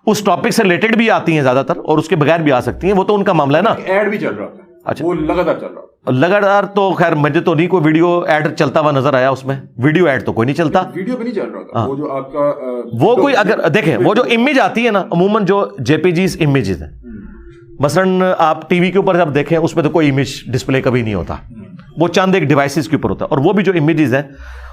اس ٹاپک سے ریلیٹڈ بھی آتی ہیں زیادہ تر اور اس کے بغیر بھی آ سکتی ہیں, وہ تو ان کا معاملہ ہے نا. ایڈ بھی چل رہا ہے, اچھا وہ لگاتار چل رہا ہے. لگاتار تو خیر مجھے تو نہیں کوئی ویڈیو ایڈ چلتا ہوا نظر آیا, اس میں ویڈیو ایڈ تو کوئی نہیں چلتا, ویڈیو بھی نہیں چل رہا تھا. وہ جو آپ کا وہ کوئی اگر دیکھیں وہ جو امیج آتی ہے نا, عموماً جو جے پی جیز امیجز ہیں, مثلاً آپ ٹی وی کے اوپر جب دیکھیں اس میں تو کوئی امیج ڈسپلے کبھی نہیں ہوتا, وہ چند ایک ڈیوائسز کے اوپر ہوتا ہے. اور وہ بھی جو امیجز ہیں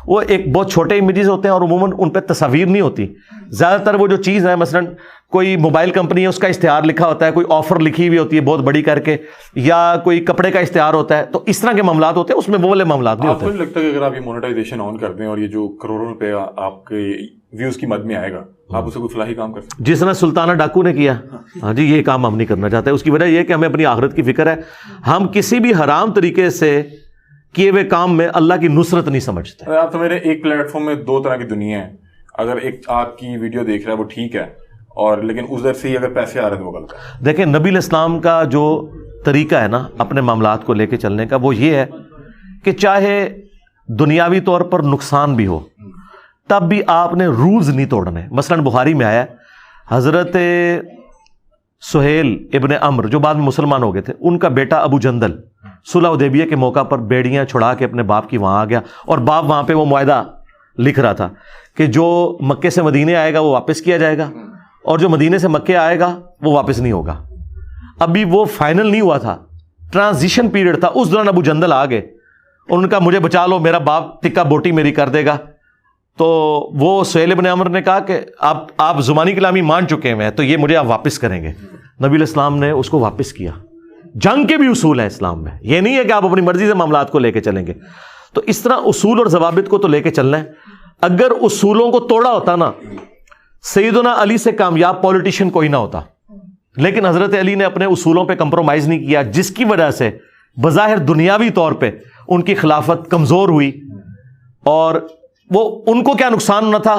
وہ ایک بہت چھوٹے امیجز ہوتے ہیں اور عموماً ان پہ تصاویر نہیں ہوتی. زیادہ تر وہ جو چیز ہے مثلاً کوئی موبائل کمپنی ہے اس کا اشتہار لکھا ہوتا ہے, کوئی آفر لکھی ہوئی ہوتی ہے بہت بڑی کر کے, یا کوئی کپڑے کا اشتہار ہوتا ہے, تو اس طرح کے معاملات ہوتے ہیں, اس میں وہ والے معاملات نہیں ہوتے. آپ کو لگتا ہے کہ اگر آپ یہ مونیٹائزیشن آن کر دیں اور یہ جو کروڑوں روپے آپ کے ویوز کی مد میں آئے گا, آپ اسے کوئی فلاحی کام کر سکتے ہیں جس طرح سلطانہ ڈاکو نے کیا. ہاں جی, یہ کام ہم نہیں کرنا چاہتے. اس کی وجہ یہ ہے کہ ہمیں اپنی آخرت کی فکر ہے, ہم کسی بھی حرام طریقے سے کیے ہوئے کام میں اللہ کی نصرت نہیں سمجھتے. آپ تو میرے ایک پلیٹ فارم میں دو طرح کی دنیا ہے, اگر ایک آپ کی ویڈیو دیکھ رہا ہے وہ ٹھیک ہے, اور لیکن ادھر سے ہی اگر پیسے آ رہے ہیں تو وہ غلط ہے. دیکھیں نبی علیہ السلام کا جو طریقہ ہے نا اپنے معاملات کو لے کے چلنے کا, وہ یہ ہے کہ چاہے دنیاوی طور پر نقصان بھی ہو تب بھی آپ نے رولز نہیں توڑنے. مثلاً بخاری میں آیا حضرت سہیل ابن عمر جو بعد میں مسلمان ہو گئے تھے, ان کا بیٹا ابو جندل صلح حدیبیہ کے موقع پر بیڑیاں چھڑا کے اپنے باپ کی وہاں آ گیا, اور باپ وہاں پہ وہ معاہدہ لکھ رہا تھا کہ جو مکے سے مدینے آئے گا وہ واپس کیا جائے گا, اور جو مدینے سے مکے آئے گا وہ واپس نہیں ہوگا. ابھی وہ فائنل نہیں ہوا تھا, ٹرانزیشن پیریڈ تھا. اس دوران ابو جندل آ گئے, ان کا مجھے بچا لو, میرا باپ ٹکا بوٹی میری کر دے گا. تو وہ سہیل ابن عمر نے کہا کہ آپ زمانی کلامی مان چکے ہیں, تو یہ مجھے آپ واپس کریں گے. نبی علیہ السلام نے اس کو واپس کیا. جنگ کے بھی اصول ہیں اسلام میں, یہ نہیں ہے کہ آپ اپنی مرضی سے معاملات کو لے کے چلیں گے. تو اس طرح اصول اور ضوابط کو تو لے کے چلنا ہے. اگر اصولوں کو توڑا ہوتا نا, سیدنا علی سے کامیاب پولیٹیشین کوئی نہ ہوتا, لیکن حضرت علی نے اپنے اصولوں پہ کمپرومائز نہیں کیا, جس کی وجہ سے بظاہر دنیاوی طور پہ ان کی خلافت کمزور ہوئی. اور وہ ان کو کیا نقصان نہ تھا,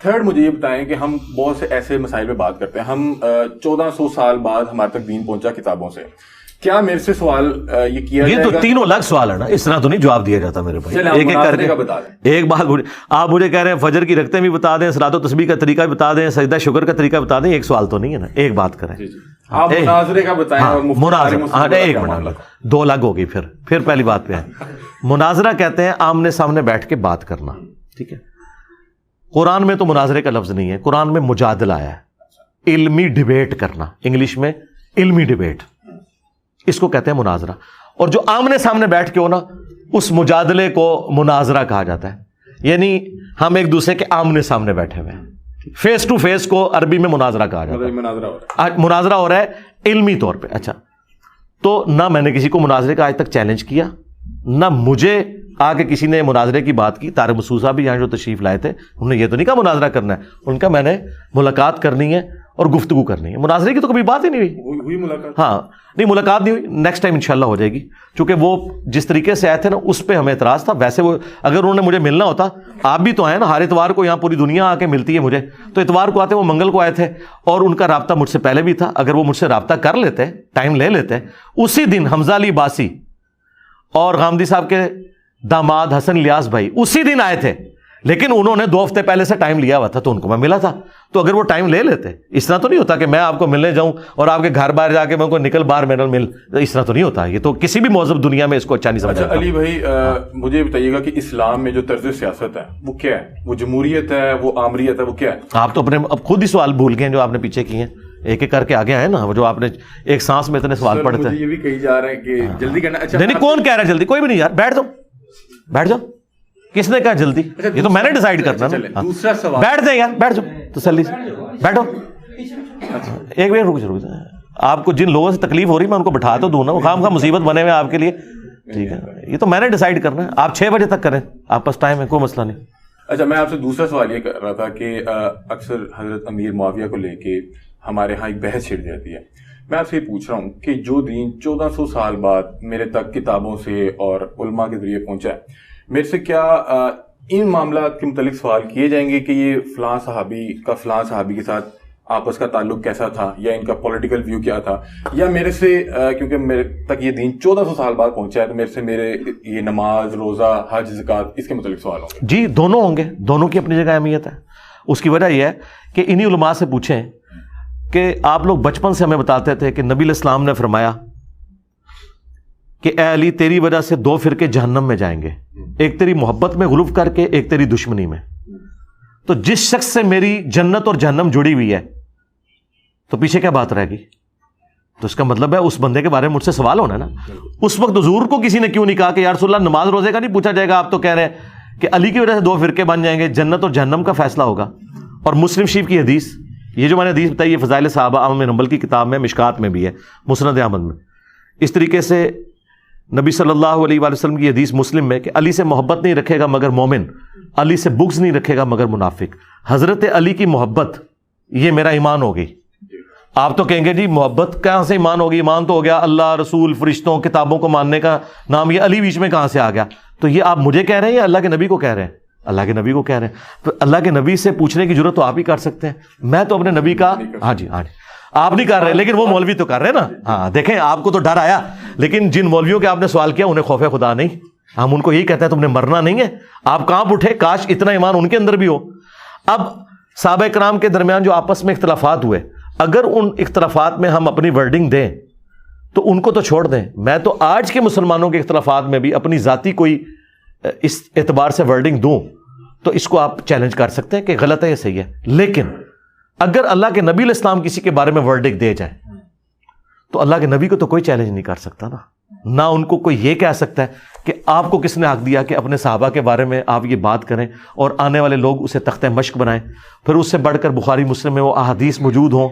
تھرڈ مجھے یہ بتائیں کہ ہم بہت سے ایسے مسائل پہ بات کرتے ہیں, ہم 1400 سال بعد ہمارے تک دین پہنچا کتابوں سے, کیا میرے سے سوال یہ کیا یہ تو تینوں الگ سوال ہے نا, اس طرح تو نہیں جواب دیا جاتا میرے بھائی. ایک ایک کر کے ایک بات آپ مجھے کہہ رہے ہیں فجر کی رکعتیں بھی بتا دیں, صلاۃ و تسبیح کا طریقہ بھی بتا دیں, سجدہ شکر کا طریقہ بتا دیں, ایک سوال تو نہیں ہے نا, ایک بات کریں. آپ مناظرے کا بتائیں. مناظرہ ایک منٹ, دو الگ ہوگی. پھر پہلی بات پہ ہے مناظرہ کہتے ہیں آمنے سامنے بیٹھ کے بات کرنا, ٹھیک ہے. قرآن میں تو مناظرے کا لفظ نہیں ہے, قرآن میں مجادلہ آیا ہے, علمی ڈیبیٹ کرنا, انگلش میں علمی ڈیبیٹ, اس کو کہتے ہیں مناظرہ. اور جو آمنے سامنے بیٹھ کے ہو نا, اس مجادلے کو مناظرہ کہا جاتا ہے. یعنی ہم ایک دوسرے کے آمنے سامنے بیٹھے ہوئے ہیں, فیس ٹو فیس کو عربی میں مناظرہ کہا جاتا ہے. مناظرہ ہو رہا ہے علمی طور پہ. اچھا, تو نہ میں نے کسی کو مناظرے کا آج تک چیلنج کیا, نہ مجھے آ کے کسی نے مناظرے کی بات کی. طارق مسعود صاحب بھی یہاں جو تشریف لائے تھے, انہوں نے یہ تو نہیں کہا مناظرہ کرنا ہے, ان کا میں نے ملاقات کرنی ہے اور گفتگو کرنی ہے. مناظرے کی تو کبھی بات ہی نہیں ہوئی ملاقات. ہاں نہیں, ملاقات نہیں ہوئی, نیکسٹ ٹائم انشاءاللہ ہو جائے گی. چونکہ وہ جس طریقے سے آئے تھے نا, اس پہ ہمیں اعتراض تھا. ویسے وہ اگر انہوں نے مجھے ملنا ہوتا, آپ بھی تو آئے نا, ہر اتوار کو یہاں پوری دنیا آ کے ملتی ہے مجھے, تو اتوار کو آتے, وہ منگل کو آئے تھے, اور ان کا رابطہ مجھ سے پہلے بھی تھا. اگر وہ مجھ سے رابطہ کر لیتے, ٹائم لے لیتے, اسی دن حمزہ علی باسی اور غامدی صاحب کے داماد حسن الیاس بھائی اسی دن آئے تھے, لیکن انہوں نے 2 ہفتے پہلے سے ٹائم لیا ہوا تھا, تو ان کو میں ملا تھا. تو اگر وہ ٹائم لے لیتے, اس طرح تو نہیں ہوتا کہ میں آپ کو ملنے جاؤں اور آپ کے گھر باہر جا کے میں کو نکل باہر میرا مل, اس طرح تو نہیں ہوتا. یہ تو کسی بھی مہذب دنیا میں اس کو اچھا نہیں سمجھا. علی بھائی مجھے بتائیے گا کہ اسلام میں جو طرز سیاست ہے وہ کیا ہے؟ وہ جمہوریت ہے, وہ آمریت ہے, وہ کیا ہے؟ آپ تو اپنے اب خود ہی سوال بھول گئے ہیں جو آپ نے پیچھے کیے ہیں, ایک ایک کر کے آگے آئے نا, وہ جو آپ نے ایک سانس میں اتنے سوال پڑھتے ہیں. یہ بھی کہی جا رہا ہے کہ جلدی کرنا. اچھا نہیں, کون کہہ رہا ہے جلدی؟ کوئی بھی نہیں یار, بیٹھ جاؤ. کس نے کہا جلدی؟ یہ تو میں نے ڈیسائیڈ کرنا. دوسرا سوال, بیٹھ جائیں یار, بیٹھ جاؤ تسلی سے, بیٹھو. ایک منٹ رک جاؤ. آپ کو جن لوگوں سے تکلیف ہو رہی میں ان کو بٹھا تو دوں نا, وہ خام خواہ مصیبت بنے ہوئے آپ کے لیے, ٹھیک ہے. یہ تو میں نے ڈیسائیڈ کرنا ہے, آپ 6 بجے تک کریں, آپ پاس ٹائم ہے, کوئی مسئلہ نہیں. اچھا, میں آپ سے دوسرا سوال یہ کر رہا تھا کہ اکثر حضرت امیر معاویہ کو لے کے ہمارے ہاں ایک بحث چھڑ جاتی ہے. میں آپ سے یہ پوچھ رہا ہوں کہ جو دین 1400 سال بعد میرے تک کتابوں سے اور علماء کے ذریعے پہنچا ہے, میرے سے کیا ان معاملات کے متعلق سوال کیے جائیں گے کہ یہ فلاں صحابی کا فلاں صحابی کے ساتھ آپس کا تعلق کیسا تھا, یا ان کا پولیٹیکل ویو کیا تھا, یا میرے سے کیونکہ میرے تک یہ دین 1400 سال بعد پہنچا ہے, تو میرے سے میرے یہ نماز, روزہ, حج, زکوٰۃ, اس کے متعلق سوال ہوں گے؟ جی دونوں ہوں گے, دونوں کی اپنی جگہ اہمیت ہے. اس کی وجہ یہ ہے کہ انہی علماء سے پوچھیں کہ آپ لوگ بچپن سے ہمیں بتاتے تھے کہ نبی علیہ السلام نے فرمایا کہ اے علی تیری وجہ سے 2 فرقے جہنم میں جائیں گے, ایک تیری محبت میں غلو کر کے, ایک تیری دشمنی میں. تو جس شخص سے میری جنت اور جہنم جڑی ہوئی ہے تو پیچھے کیا بات رہے گی؟ تو اس کا مطلب ہے اس بندے کے بارے میں مجھ سے سوال ہونا ہے نا. اس وقت حضور کو کسی نے کیوں نہیں کہا کہ یا رسول اللہ نماز روزے کا نہیں پوچھا جائے گا, آپ تو کہہ رہے ہیں کہ علی کی وجہ سے 2 فرقے بن جائیں گے, جنت اور جہنم کا فیصلہ ہوگا. اور مسلم شریف کی حدیث, یہ جو میں نے حدیث بتائی, یہ فضائل صحابہ احمد بن حنبل کی کتاب میں, مشکات میں بھی ہے, مسند احمد میں. اس طریقے سے نبی صلی اللہ علیہ وآلہ وسلم کی حدیث مسلم میں کہ علی سے محبت نہیں رکھے گا مگر مومن, علی سے بغض نہیں رکھے گا مگر منافق. حضرت علی کی محبت یہ میرا ایمان ہو گئی. آپ تو کہیں گے جی محبت کہاں سے ایمان ہوگی؟ ایمان تو ہو گیا اللہ, رسول, فرشتوں, کتابوں کو ماننے کا نام, یہ علی بیچ میں کہاں سے آ گیا؟ تو یہ آپ مجھے کہہ رہے ہیں یا اللہ کے نبی کو کہہ رہے ہیں؟ اللہ کے نبی کو کہہ رہے ہیں. تو اللہ کے نبی سے پوچھنے کی ضرورت تو آپ ہی کر سکتے ہیں, میں تو اپنے نبی کا, ہاں جی آپ نہیں کر رہے, لیکن وہ مولوی تو کر رہے ہیں نا. ہاں دیکھیں, آپ کو تو ڈر آیا, لیکن جن مولویوں کے آپ نے سوال کیا انہیں خوف خدا نہیں. ہم ان کو یہی کہتے ہیں تم نے مرنا نہیں ہے, آپ کہاں اٹھے, کاش اتنا ایمان ان کے اندر بھی ہو. اب صحابہ کرام کے درمیان جو آپس میں اختلافات ہوئے, اگر ان اختلافات میں ہم اپنی ورڈنگ دیں تو ان کو تو چھوڑ دیں. میں تو آج کے مسلمانوں کے اختلافات میں بھی اپنی ذاتی کوئی اس اعتبار سے ورڈنگ دوں تو اس کو آپ چیلنج کر سکتے ہیں کہ غلط ہے یا صحیح ہے. لیکن اگر اللہ کے نبی علیہ السلام کسی کے بارے میں ورڈنگ دے جائے تو اللہ کے نبی کو تو کوئی چیلنج نہیں کر سکتا نا. نہ ان کو کوئی یہ کہہ سکتا ہے کہ آپ کو کس نے حق دیا کہ اپنے صحابہ کے بارے میں آپ یہ بات کریں اور آنے والے لوگ اسے تختہ مشق بنائیں. پھر اس سے بڑھ کر بخاری مسلم میں وہ احادیث موجود ہوں,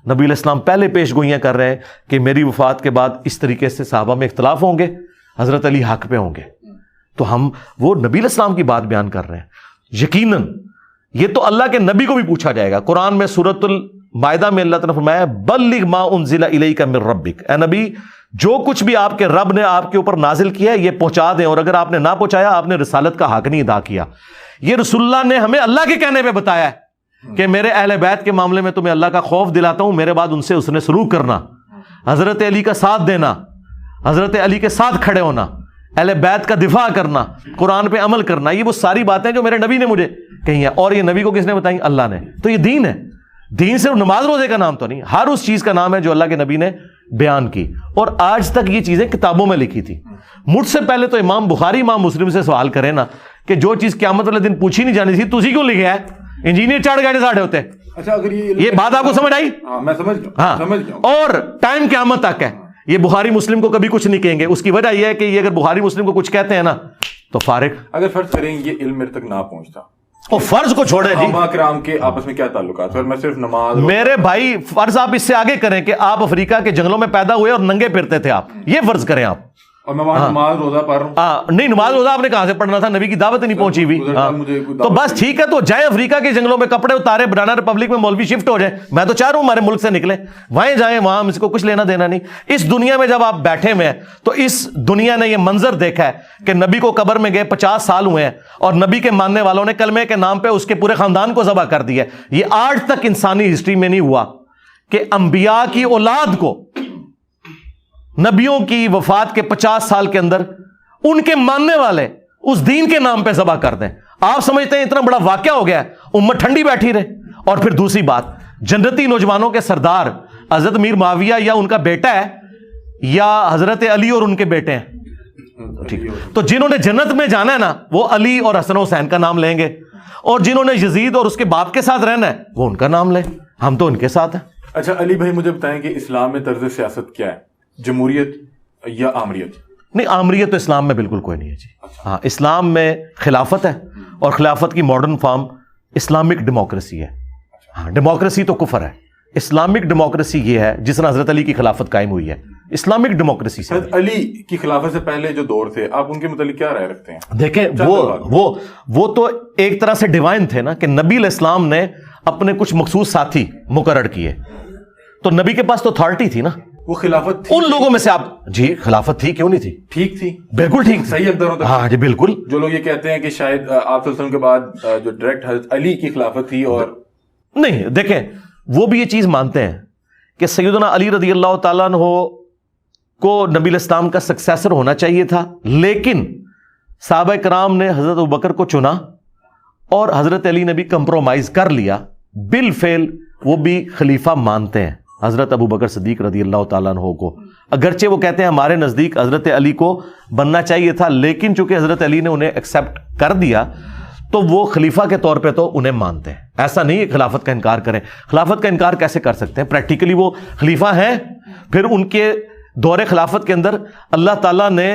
نبی علیہ السلام پہلے پیش گوئیاں کر رہے ہیں کہ میری وفات کے بعد اس طریقے سے صحابہ میں اختلاف ہوں گے, حضرت علی حق پہ ہوں گے. تو ہم وہ نبی علیہ السلام کی بات بیان کر رہے ہیں. یقیناً یہ تو اللہ کے نبی کو بھی پوچھا جائے گا. قرآن میں سورۃ المائدہ میں اللہ تعالیٰ نے فرمایا بلغ ما انزل الیک من ربک, اے نبی جو کچھ بھی آپ کے رب نے آپ کے اوپر نازل کیا ہے یہ پہنچا دیں, اور اگر آپ نے نہ پہنچایا آپ نے رسالت کا حق نہیں ادا کیا. یہ رسول اللہ نے ہمیں اللہ کے کہنے پہ بتایا ہے, کہ میرے اہل بیت کے معاملے میں تمہیں اللہ کا خوف دلاتا ہوں، میرے بعد ان سے حسن سلوک کرنا، حضرت علی کا ساتھ دینا، حضرت علی کے ساتھ کھڑے ہونا، اہل بیت کا دفاع کرنا، قرآن پہ عمل کرنا، یہ وہ ساری باتیں جو میرے نبی نے مجھے کہی ہیں. اور یہ نبی کو کس نے بتائیں؟ اللہ نے. تو یہ دین ہے. دین صرف نماز روزے کا نام تو نہیں، ہر اس چیز کا نام ہے جو اللہ کے نبی نے بیان کی. اور آج تک یہ چیزیں کتابوں میں لکھی تھی. مجھ سے پہلے تو امام بخاری امام مسلم سے سوال کرے نا کہ جو چیز قیامت والے دن پوچھی نہیں جانی تھی تجھی کیوں لکھا ہے؟ انجینئر چڑھ گئے ساڑھے ہوتے. اچھا اگر یہ بات آپ کو سمجھ آئی؟ میں سمجھ گیا. ہاں. اور ٹائم قیامت تک ہے. یہ بخاری مسلم کو کبھی کچھ نہیں کہیں گے. اس کی وجہ یہ ہے کہ یہ اگر بخاری مسلم کو کچھ کہتے ہیں نا تو فارغ. اگر فرض کریں یہ علم میرے تک نہ پہنچتا، اور فرض کو چھوڑے جی، صحابہ کرام کے آپس میں کیا تعلقات؟ پھر میں صرف نماز، میرے بھائی فرض آپ اس سے آگے کریں کہ آپ افریقہ کے جنگلوں میں پیدا ہوئے اور ننگے پھرتے تھے، آپ یہ فرض کریں آپ. اور میں وہاں نماز روزہ پڑھ رہا ہوں. نہیں، نماز روزہ آپ نے کہاں سے پڑھنا تھا؟ نبی کی دعوت نہیں پہنچی ہوئی. تو بس ٹھیک ہے، تو جائیں افریقہ کے جنگلوں میں کپڑے اتارے، بنانا ریپبلک میں مولوی شفٹ ہو جائیں. میں تو چاہ رہا ہوں ہمارے ملک سے نکلیں، وہیں جائیں، وہاں ہم اس کو کچھ لینا دینا نہیں. اس دنیا میں جب آپ بیٹھے ہوئے ہیں تو اس دنیا نے یہ منظر دیکھا ہے کہ نبی کو قبر میں گئے 50 سال ہوئے ہیں اور نبی کے ماننے والوں نے کلمے کے نام پہ اس کے پورے خاندان کو ذبح کر دیا. یہ آج تک انسانی ہسٹری میں نہیں ہوا کہ انبیاء کی اولاد کو نبیوں کی وفات کے 50 سال کے اندر ان کے ماننے والے اس دین کے نام پہ ذبح کر دیں. آپ سمجھتے ہیں اتنا بڑا واقعہ ہو گیا ہے، امت ٹھنڈی بیٹھی رہے؟ اور پھر دوسری بات، جنتی نوجوانوں کے سردار حضرت میر معاویہ یا ان کا بیٹا ہے یا حضرت علی اور ان کے بیٹے ہیں؟ ٹھیک. تو جنہوں نے جنت میں جانا ہے نا وہ علی اور حسن حسین کا نام لیں گے، اور جنہوں نے یزید اور اس کے باپ کے ساتھ رہنا ہے وہ ان کا نام لیں. ہم تو ان کے ساتھ ہیں. اچھا علی بھائی مجھے بتائیں کہ اسلام میں طرز سیاست کیا ہے؟ جمہوریت یا آمریت؟ نہیں، آمریت تو اسلام میں بالکل کوئی نہیں ہے جی. ہاں، اسلام میں خلافت ہے، اور خلافت کی ماڈرن فارم اسلامک ڈیموکریسی ہے. ہاں، ڈیموکریسی تو کفر ہے. اسلامک ڈیموکریسی یہ ہے جس طرح حضرت علی کی خلافت قائم ہوئی ہے، اسلامک ڈیموکریسی سے. حضرت علی کی خلافت سے پہلے جو دور تھے آپ ان کے متعلق کیا رائے رکھتے ہیں؟ دیکھیں وہ تو ایک طرح سے ڈیوائن تھے نا، کہ نبی علیہ السلام نے اپنے کچھ مخصوص ساتھی مقرر کیے، تو نبی کے پاس تو اتھارٹی تھی نا. وہ خلافت ان لوگوں میں سے آپ جی خلافت تھی، کیوں نہیں تھی؟ ٹھیک تھی، بالکل ٹھیک، صحیح اقداروں تک. ہاں جی بالکل. جو لوگ یہ کہتے ہیں کہ شاید آپ صلی اللہ علیہ وسلم کے بعد جو ڈائریکٹ حضرت علی کی خلافت تھی، اور نہیں، دیکھیں وہ بھی یہ چیز مانتے ہیں کہ سیدنا علی رضی اللہ تعالیٰ عنہ کو نبی علیہ السلام کا سکسیسر ہونا چاہیے تھا، لیکن صحابہ کرام نے حضرت ابوبکر کو چنا اور حضرت علی نے بھی کمپرومائز کر لیا. بالفعل وہ بھی خلیفہ مانتے ہیں حضرت ابوبکر صدیق رضی اللہ تعالیٰ عنہ کو، اگرچہ وہ کہتے ہیں ہمارے نزدیک حضرت علی کو بننا چاہیے تھا، لیکن چونکہ حضرت علی نے انہیں ایکسیپٹ کر دیا تو وہ خلیفہ کے طور پہ تو انہیں مانتے ہیں. ایسا نہیں ہے خلافت کا انکار کریں. خلافت کا انکار کیسے کر سکتے ہیں؟ پریکٹیکلی وہ خلیفہ ہیں. پھر ان کے دور خلافت کے اندر اللہ تعالیٰ نے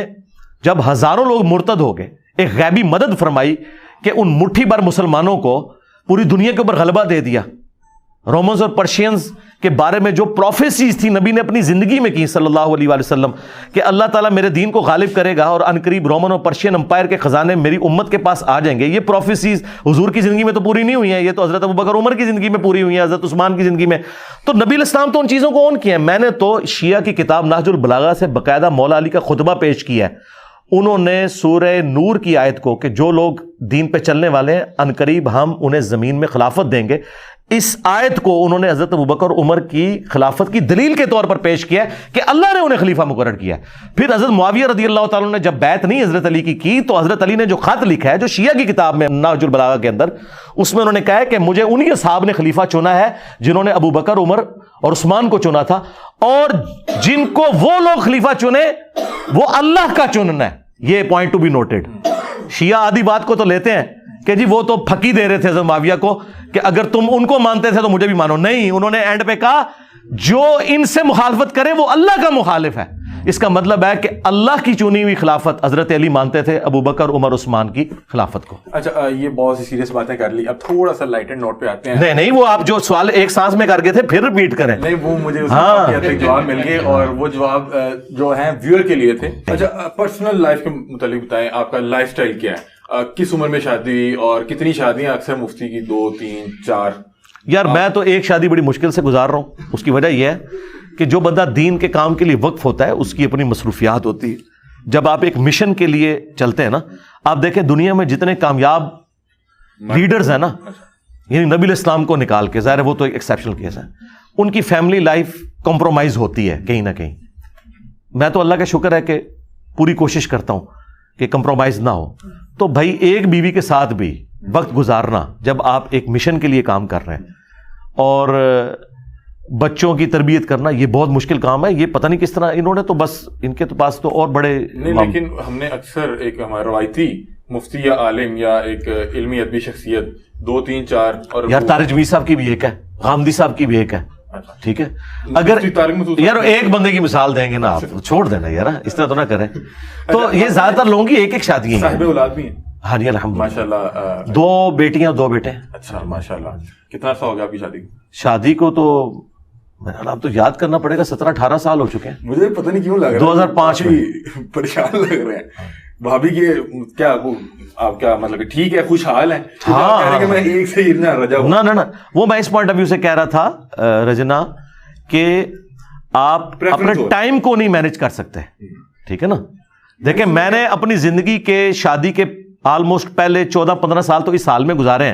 جب ہزاروں لوگ مرتد ہو گئے ایک غیبی مدد فرمائی کہ ان مٹھی بھر مسلمانوں کو پوری دنیا کے اوپر غلبہ دے دیا. رومنز اور پرشینز کے بارے میں جو پروفیسیز تھی نبی نے اپنی زندگی میں کی صلی اللہ علیہ وآلہ وسلم کہ اللہ تعالیٰ میرے دین کو غالب کرے گا اور عنقریب رومن اور پرشین امپائر کے خزانے میری امت کے پاس آ جائیں گے. یہ پروفیسیز حضور کی زندگی میں تو پوری نہیں ہوئی ہیں، یہ تو حضرت ابوبکر عمر کی زندگی میں پوری ہوئی ہیں، حضرت عثمان کی زندگی میں. تو نبی علیہ السلام تو ان چیزوں کو اون کیا ہے. میں نے تو شیعہ کی کتاب نہج البلاغہ سے باقاعدہ مولا علی کا خطبہ پیش کیا ہے. انہوں نے سورہ نور کی آیت کو کہ جو لوگ دین پہ چلنے والے ہیں عنقریب ہم انہیں زمین میں خلافت دیں گے، اس آیت کو انہوں نے حضرت ابوبکر عمر کی خلافت کی دلیل کے طور پر پیش کیا ہے کہ اللہ نے انہیں خلیفہ مقرر کیا ہے. پھر حضرت معاویہ رضی اللہ تعالیٰ نے جب بیعت نہیں حضرت علی کی تو حضرت علی نے جو خط لکھا ہے جو شیعہ کی کتاب میں نہج البلاغہ کے اندر، اس میں انہوں نے کہا ہے کہ مجھے انہی اصحاب نے خلیفہ چنا ہے جنہوں نے ابوبکر عمر اور عثمان کو چنا تھا، اور جن کو وہ لوگ خلیفہ چنے وہ اللہ کا چننا ہے. یہ پوائنٹ ٹو بی نوٹڈ. شیعہ آدھی بات کو تو لیتے ہیں کہ جی وہ تو پھکی دے رہے تھے حضرت معاویہ کو کہ اگر تم ان کو مانتے تھے تو مجھے بھی مانو. نہیں، انہوں نے اینڈ پہ کہا جو ان سے مخالفت کرے وہ اللہ کا مخالف ہے. اس کا مطلب ہے کہ اللہ کی چنی ہوئی خلافت حضرت علی مانتے تھے ابوبکر عمر عثمان کی خلافت کو. اچھا یہ بہت سی سیریس باتیں کر لی، اب تھوڑا سا لائٹ اینڈ نوٹ پہ آتے ہیں. نہیں وہ آپ جو سوال ایک سانس میں کر گئے تھے پھر ریپیٹ کریں. نہیں وہ مجھے جواب مل گئے اور وہ جواب جو ہیں ویور کے لیے تھے. اچھا پرسنل لائف کے متعلق بتائیں، آپ کا لائف سٹائل کیا ہے؟ کس عمر میں شادی اور کتنی شادیاں اکثر مفتی کی 2 3 4؟ یار میں تو ایک شادی بڑی مشکل سے گزار رہا ہوں. اس کی وجہ یہ ہے کہ جو بندہ دین کے کام کے لیے وقف ہوتا ہے اس کی اپنی مصروفیات ہوتی ہے. جب آپ ایک مشن کے لیے چلتے ہیں نا، آپ دیکھیں دنیا میں جتنے کامیاب لیڈرز ہیں نا یعنی نبی علیہ السلام کو نکال کے، ظاہر ہے وہ تو ایک ایکسیپشنل کیس ہے، ان کی فیملی لائف کمپرومائز ہوتی ہے کہیں نہ کہیں. میں تو اللہ کا شکر ہے کہ پوری کوشش کرتا ہوں کہ کمپرومائز نہ ہو. تو بھائی ایک بیوی کے ساتھ بھی وقت گزارنا جب آپ ایک مشن کے لیے کام کر رہے ہیں اور بچوں کی تربیت کرنا، یہ بہت مشکل کام ہے. یہ پتہ نہیں کس طرح انہوں نے تو بس ان کے تو پاس تو اور بڑے نہیں، لیکن ہم نے اکثر ایک ہمارا روایتی مفتی یا عالم یا ایک علمی ادبی شخصیت 2 3 4 اور یار طارق جمیل صاحب کی بھی ایک ہے، غامدی صاحب کی بھی ایک ہے. ٹھیک ہے، اگر یار ایک بندے کی مثال دیں گے نا آپ، چھوڑ دینا یار، اس طرح تو نہ کریں. تو یہ زیادہ تر لوگوں کی ایک ایک شادی ہیں. صاحب اولاد بھی ہیں؟ ہاں جی الحمد ماشاء اللہ. 2 بیٹیاں 2 بیٹے. اچھا ماشاء اللہ. کتنا عرصہ ہو گیا آپ کی شادی کو؟ شادی کو تو اب تو یاد کرنا پڑے گا، 17-18 سال ہو چکے ہیں. مجھے پتہ نہیں کیوں لگ رہا ہے 2005 میں پریشان لگ رہے ہیں. بھابھی کے کیا آپ کیا مطلب ٹھیک ہے، خوشحال ہیں؟ ہاں میں ایک سے ہی رجا ہوں. نہ وہ میں اس پوائنٹ آف ویو سے کہہ رہا تھا رجنا کہ آپ اپنے ٹائم کو نہیں مینج کر سکتے. ٹھیک ہے نا، دیکھیں میں نے اپنی زندگی کے شادی کے آلموسٹ پہلے 14-15 سال تو اس سال میں گزارے ہیں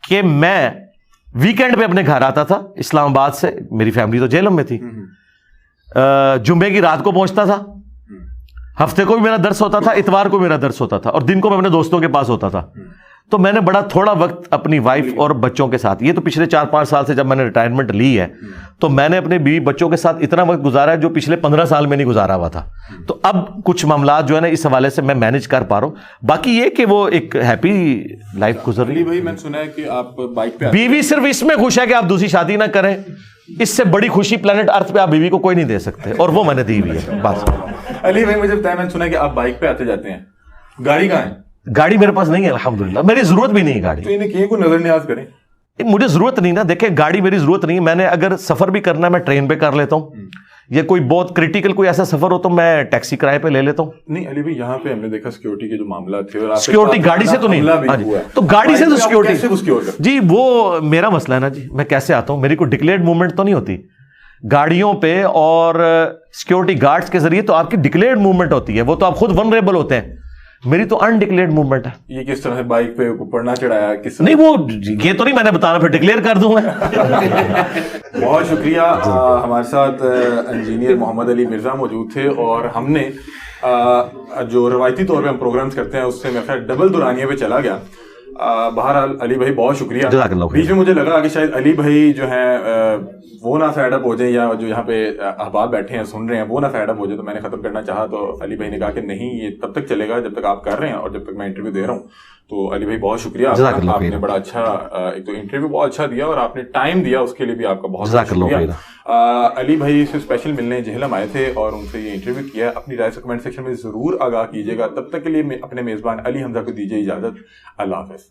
کہ میں ویکینڈ پہ اپنے گھر آتا تھا اسلام آباد سے، میری فیملی تو جہلم میں تھی، جمعے کی رات کو پہنچتا تھا، ہفتے کو بھی میرا درس ہوتا تھا، اتوار کو میرا درس ہوتا تھا، اور دن کو میں اپنے دوستوں کے پاس ہوتا تھا. تو میں نے بڑا تھوڑا وقت اپنی وائف اور بچوں کے ساتھ، یہ تو پچھلے 4-5 سال سے جب میں نے ریٹائرمنٹ لی ہے تو میں نے اپنے بیوی بچوں کے ساتھ اتنا وقت گزارا ہے جو پچھلے 15 سال میں نہیں گزارا ہوا تھا. تو اب کچھ معاملات جو ہے نا اس حوالے سے میں مینج کر پا رہا ہوں. باقی یہ کہ وہ ایک ہیپی لائف گزر رہی ہے. بھائی میں نے سنا ہے کہ آپ بائک پہ بیوی صرف اس میں خوش ہے کہ آپ دوسری شادی نہ کریں، اس سے بڑی خوشی پلانٹ ارتھ پہ آپ بیوی کو کوئی نہیں دے سکتے، اور وہ میں نے دی ہوئی ہے. بس علی بھائی مجھے بتایا، میں نے سنا ہے کہ آپ بائک پہ آتے جاتے ہیں، گاڑی کہاں ہے؟ گاڑی میرے پاس نہیں ہے الحمدللہ، میری ضرورت بھی نہیں ہے گاڑی. تو انہیں کہیں کو نظر نیاز کریں. مجھے ضرورت نہیں نا، دیکھیں گاڑی میری ضرورت نہیں ہے. میں نے اگر سفر بھی کرنا ہے میں ٹرین پہ کر لیتا ہوں، یا کوئی بہت کریٹیکل کوئی ایسا سفر ہو تو میں ٹیکسی کرائے پہ لے لیتا ہوں. نہیں علی بھائی یہاں پہ ہم نے دیکھا سیکورٹی کے جو معاملات تھے، اور سیکورٹی گاڑی سے تو نہیں، تو گاڑی سے تو سیکورٹی جی وہ میرا مسئلہ ہے نا جی. میں کیسے آتا ہوں، میری کوئی ڈکلیئرڈ موومنٹ تو نہیں ہوتی گاڑیوں پہ، اور سیکورٹی گارڈز کے ذریعے تو آپ کی ڈکلیئرڈ موومنٹ ہوتی ہے، وہ تو آپ خود ونریبل ہوتے ہیں. میری تو انڈکلیئرڈ موومنٹ ہے. یہ کس طرح سے بائک پہ پڑھنا چڑھایا کس طرح؟ نہیں وہ یہ تو نہیں میں نے بتانا، پھر ڈکلیئر کر دوں میں. بہت شکریہ. ہمارے ساتھ انجینئر محمد علی مرزا موجود تھے، اور ہم نے جو روایتی طور پہ ہم پروگرامز کرتے ہیں اس سے میرا خیال ڈبل دورانیے پہ چلا گیا. بہرحال علی بھائی بہت شکریہ. بیچ میں مجھے لگا کہ شاید علی بھائی جو ہیں وہ نہ فیڈ اپ ہو جائیں، یا جو یہاں پہ احباب بیٹھے ہیں سن رہے ہیں وہ نہ فیڈ اپ ہو جائے، تو میں نے ختم کرنا چاہا. تو علی بھائی نے کہا کہ نہیں، یہ تب تک چلے گا جب تک آپ کر رہے ہیں اور جب تک میں انٹرویو دے رہا ہوں. تو علی بھائی بہت شکریہ، آپ نے بڑا اچھا ایک تو انٹرویو بہت اچھا دیا، اور آپ نے ٹائم دیا اس کے لیے بھی آپ کا بہت شکریہ. علی بھائی سے اسپیشل ملنے جہلم آئے تھے اور ان سے یہ انٹرویو کیا. اپنی رائے سے کمنٹ سیکشن میں ضرور آگاہ کیجیے گا. تب تک کے لیے اپنے میزبان علی حمزہ کو دیجیے اجازت. اللہ حافظ.